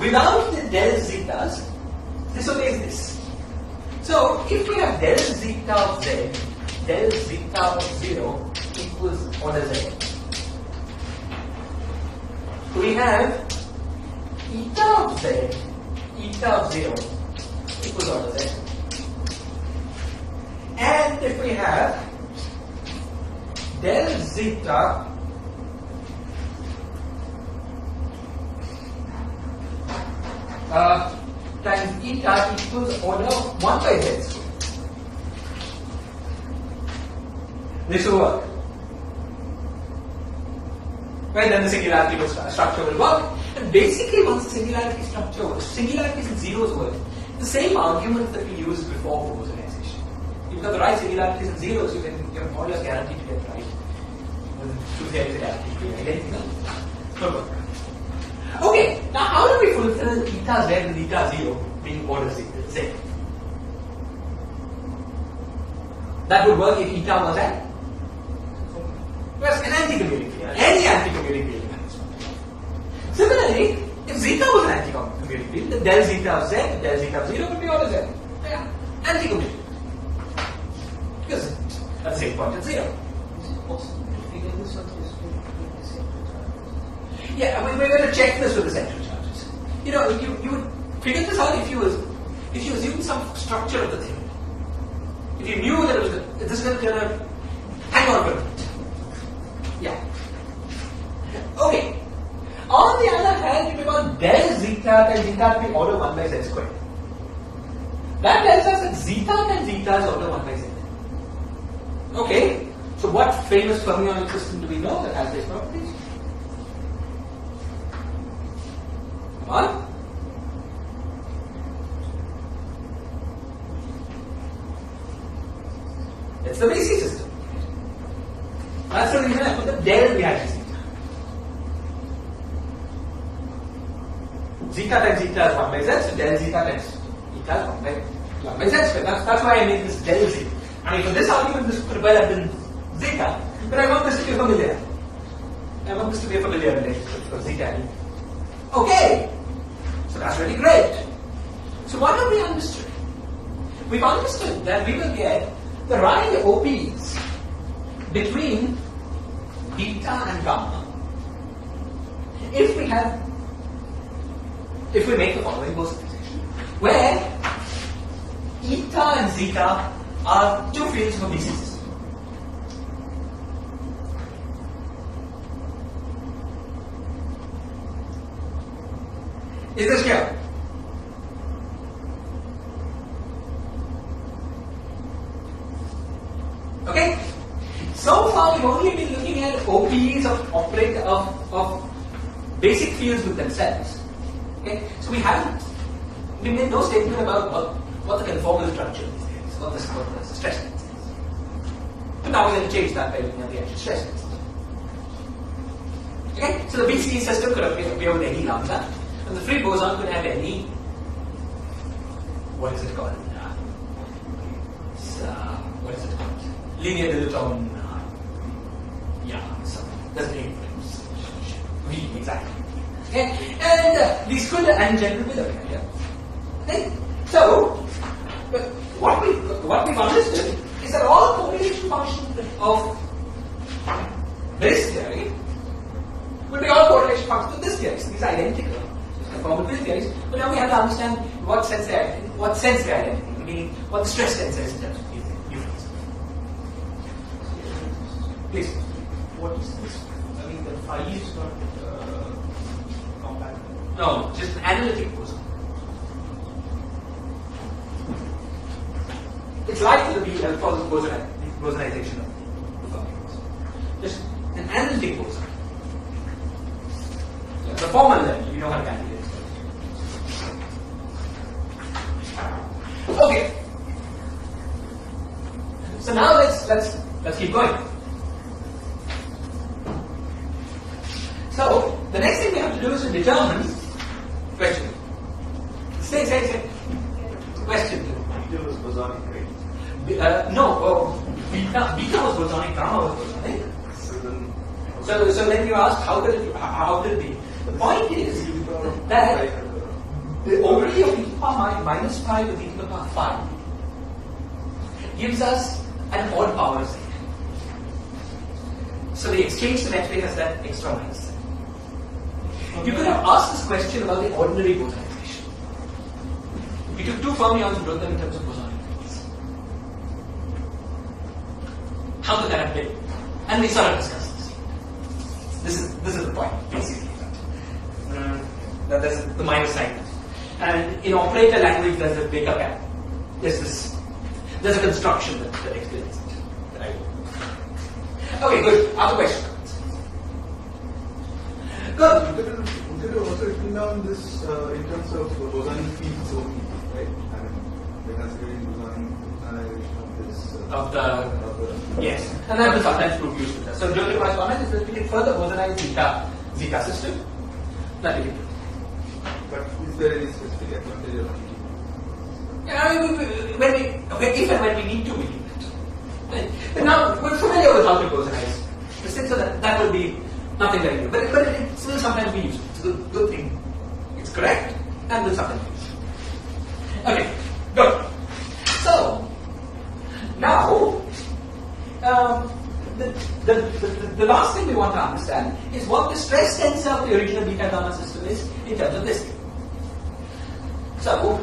Without the del zetas, this obeys this. So, if we have del zeta of z, del zeta of 0 equals order z. We have eta of z, eta of 0 equals order z. And if we have del zeta times eta equals order of 1 by z squared. This will work. Well, then the singularity structure will work. And basically, once the singularity structure works, singularities and zeros work, the same argument that we used before for bosonization. You've got the right singularities and zeros, you're more or less guaranteed to get right. Two theories are guaranteed to be identical. Will work. Okay, now how do we fulfill eta z and eta 0 being order z? That would work if eta was an anti-commuting field. Any anti-commuting field. Similarly, if zeta was an anti-commuting field, then del zeta of z, del zeta of 0 would be order z. Yeah, anti-commuting. Because at the same point at 0. Is it possible to figure this out with the central charges? Yeah, we're going to check this with the central charges. You would figure this out if you assume some structure of the thing. If you knew that this is going to hang on for a minute. Yeah. Okay. On the other hand, if you want del zeta times zeta to be order 1 by z squared. That tells us that zeta times zeta is order 1 by z. Okay. So what famous fermionic system do we know that has these properties? Come on. It's the Macy system. That's the reason I put the del behind zeta. Zeta times zeta is 1 by z, so del zeta times zeta is 1 by z squared. That's why I made this del z. I mean, for this argument, this could well have been zeta, but I want this to be familiar. I want this to be a familiar relationship for zeta and eta. Okay, so that's really great. So what have we understood? We've understood that we will get the right OPs between beta and gamma if we make the following bosonization, where eta and zeta are two fields of a BC system. Is this clear? Okay? So far we've only been looking at OPEs of basic fields with themselves. Okay? So we haven't We made no statement about what the conformal structure is, what the stress tensor is. But now we're going to change that by looking at the actual stress tensor. Okay, so the BCE system could appear with any lambda, and the free boson could have any, what is it called? What is it called? Linear dilaton. Doesn't make sense. Really, exactly. Okay, and these could engender with here. Okay, so what we've understood is that all correlation functions of this theory will be all correlation functions of this theory. So these are identical. Conformal field theories, but now we have to understand what sense they are identical, meaning what the stress tensor is in terms of these units. Please. What is this? I mean, the phi is not compact. No, just an analytic boson. It's like the bosonization of the fermions. Just an analytic boson. The formal level, you know how to calculate it. Okay. So now let's keep going. So the next thing we have to do is to determine question. Say. Question. Beta was bosonic, right? No. Beta was bosonic. Gamma was bosonic. So then you ask how did it be? The point is that the ODE of e to the power minus 5 with e to the power 5 gives us an odd power set. So the exchange symmetry has that extra minus set. You could have asked this question about the ordinary bosonization. We took two fermions and wrote them in terms of bosonic rings. How could that have been? And we sort of discussed this. This is the point, basically. There's the minus sign. And in operator language, there's a breakup gap. There's a construction that explains it. Right? Okay, good. Other question. Good. We could have also written down this in terms of bosonic fields only, right? I mean, we're considering bosonic analyzation of this. Yes, and that will sometimes prove useful. So, during my comment is that we can further bosonize zeta system. That we can do. But is there any specific advantage of it? Yeah, if and when we need to, we do it. Right? But now we're familiar with how to bosonize the system, so that will be nothing very new. But it will sometimes be useful. It's a good thing. It's correct and will sometimes be useful. Okay, good. So now the last thing we want to understand is what the stress tensor of the original beta gamma system is in terms of this thing. So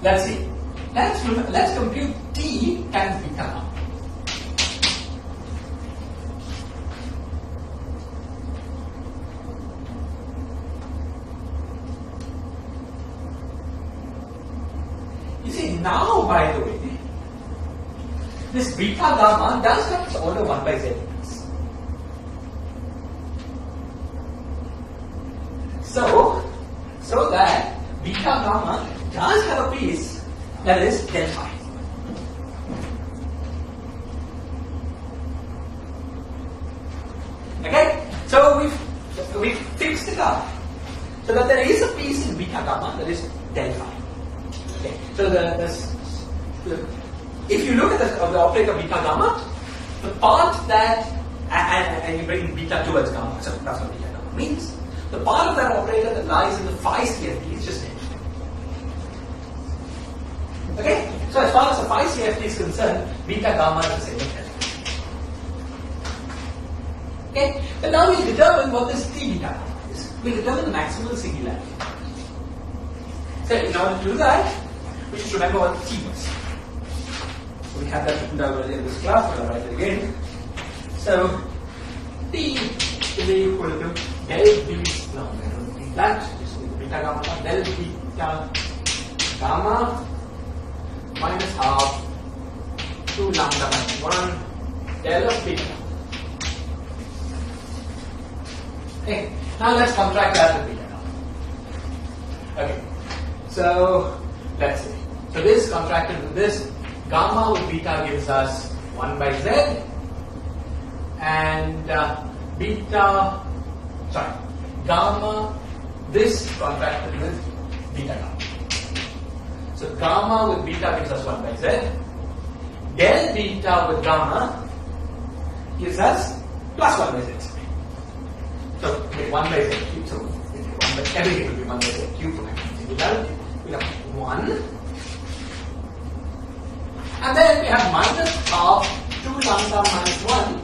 let's see. Let's compute T times beta gamma. You see, now by the way, this beta gamma does have its order 1 by z. So that beta gamma does have a piece that is del phi. Okay? So we've fixed it up so that there is a piece in beta gamma that is del phi. Okay? So if you look at the operator beta gamma, the part that and you bring beta towards gamma, so that's what beta gamma means. The part of that operator that lies in the phi CFT is just del. Okay? So as far as the phi CFT is concerned, beta gamma is the same as del. Okay? But now we determine what this T beta gamma is. We determine the maximal singularity. So in order to do that, we should remember what T was. So we had that written down earlier in this class, but I'll write it again. So T is equal to del B, no, I don't think that, just beta gamma, del beta gamma minus half 2 lambda minus 1 del of beta. Okay, now let's contract that with beta gamma. Okay, so let's say. So this contracted with this, gamma with beta gives us 1 by z, and gamma, this contracted with beta gamma. So gamma with beta gives us 1 by z, del beta with gamma gives us plus 1 by z. So 1 by z cube, so everything will be 1 by z cube. We have 1. And then we have minus half 2 lambda minus 1.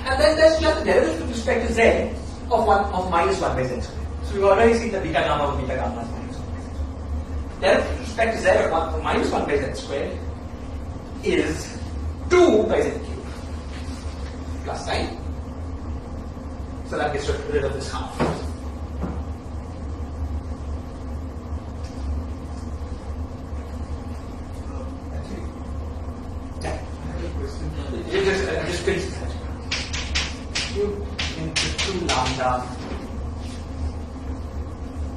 And then there's just a derivative with respect to z of minus 1 by z squared. So we've already seen that beta gamma with beta gamma is minus 1 by z. Derivative with respect to z of minus 1 by z squared is 2 by z cubed plus sign. So that gets rid of this half. Just finish this. Cube into 2 lambda.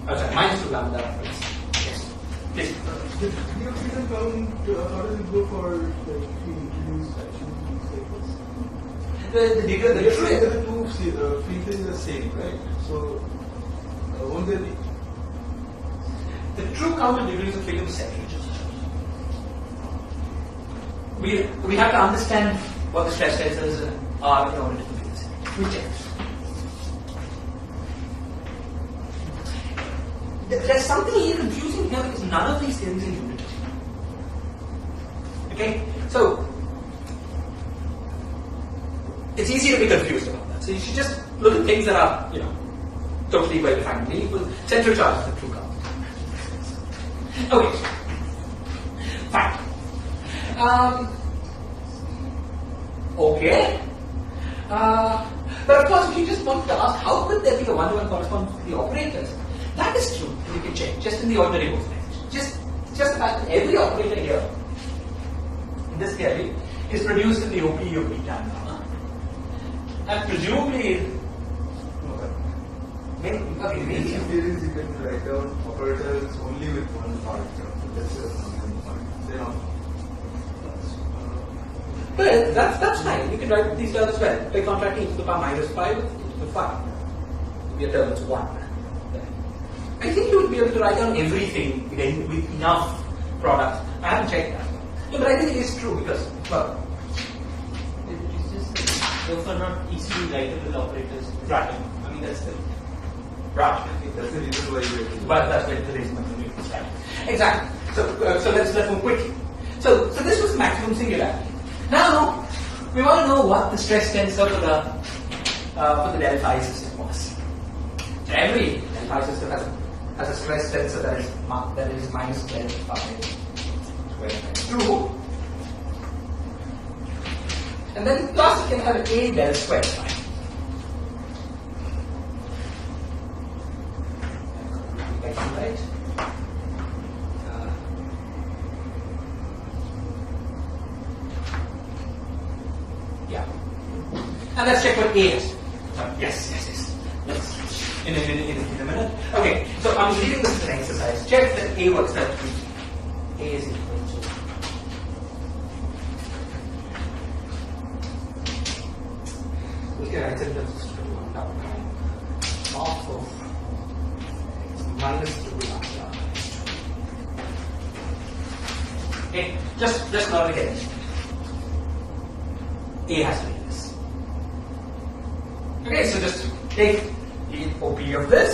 Oh, sorry, minus 2 lambda. Yes. Please. The degree of freedom count, how does it go for if we introduce actions like this? The degree, the If true, the two field is the same, right? So, won't there be? the true count of degrees of freedom is separate. We have to understand what the stress tensors are in order to compute this. We check. There's something here confusing here because none of these things are unit. Okay? So, it's easy to be confused about that. So you should just look at things that are, totally well defined. Central charge is the true count. Okay. Fine. Okay. But of course, if you just want to ask, how could there be a one-to-one correspondence with the operators? That is true. You can check just in the ordinary organization. Just the fact that every operator here in this theory is produced in the OP of beta and gamma, and presumably, maybe. If theories you can write down operators only with one part. That's one part. They're not. But that's fine. You can write these terms as well. By contracting e to the power minus 5 with e to the 5. Your term is 1. I think you would be able to write down everything with enough product. I haven't checked that. No, but I think it is true because, well, It is just therefore not easily writable operators. right. I mean, that's the right. That's the reason why you have But that's the reason I'm doing this. Right. Exactly. So let's move quickly. So this was maximum singularity. Now we want to know what the stress tensor for the del phi system was. So every del phi system has a stress tensor that is minus del phi squared by 2. And then plus you can have a del squared phi. Right? Yeah. And let's check what A is. Yes. Let's in a minute. Okay, so I'm leaving this as an exercise. Check that A works out. A is equal to. Okay, I said that's half of minus 2 lambda. Okay, just not again. A has to be this. Okay, so just take the OP of this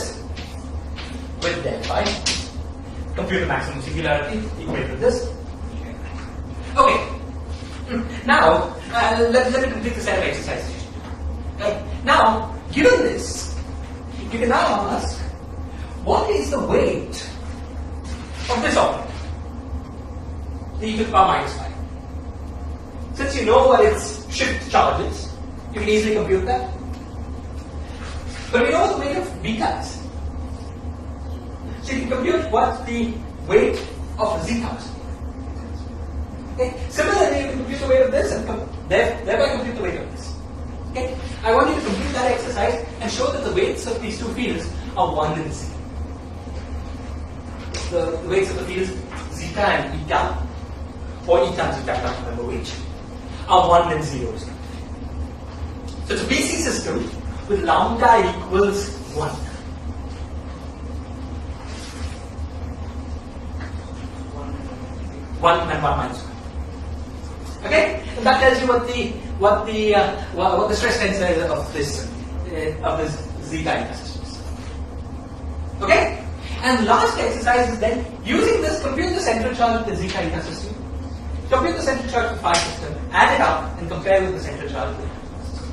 with del phi, compute the maximum singularity, equate with this. Okay, now let me complete the set of exercises. Okay. Now, given this, you can now ask, what is the weight of this operator? The e to the power minus 5. Since you know what its shift charge is, you can easily compute that. But we know what the weight of beta is. So you can compute what the weight of zeta is. Okay. Similarly, you can compute the weight of this and thereby compute the weight of this. Okay. I want you to complete that exercise and show that the weights of these two fields are 1 and 0. The weights of the fields zeta and eta, or eta and zeta, I can't remember which, are 1 and 0 respectively. So it's a BC system with lambda equals 1. 1 and 1 minus 1. Okay? And that tells you what the stress tensor is of this zeta eta systems. Okay? And last exercise is then using this, compute the central charge of the zeta eta system, compute the central charge of the phi system, add it up, and compare with the central charge of the eta system.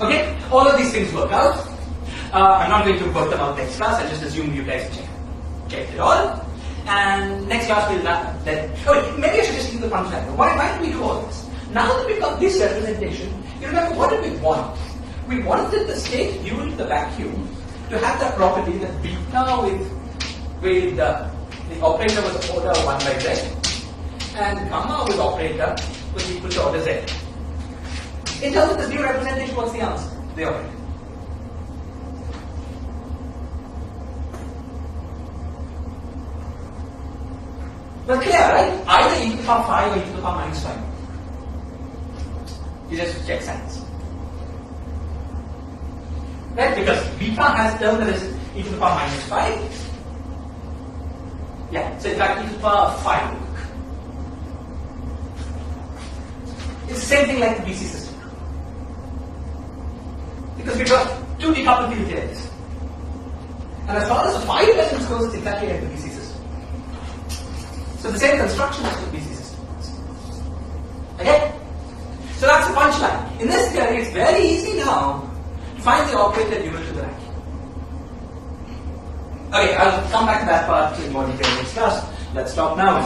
Okay? All of these things work out. I'm not going to work them out next class. I just assume you guys checked it all. And next class we'll then. Oh, maybe I should just give the punchline. Why do we do all this? Now that we've got this representation, you remember what did we want? We wanted the state due to the vacuum to have that property that beta with the operator was order 1 by z, and gamma with operator was equal to order z. In terms of this new representation, what's the answer? The operator. But clear, right? Either e to the power 5 or e to the power minus 5. You just check signs. Right? Because beta has term that is e to the power minus 5. Yeah, so in fact e to the power 5 will work. It's the same thing like the BC system. Because we've got two decoupled field theories. And as far as the 5 elements goes, it's exactly like the BC system. So the same construction as the BC system. Okay? So that's the punchline. In this theory, it's very easy now to find the operator due to the vacuum. Okay, I'll come back to that part in more detail next class. Let's stop now.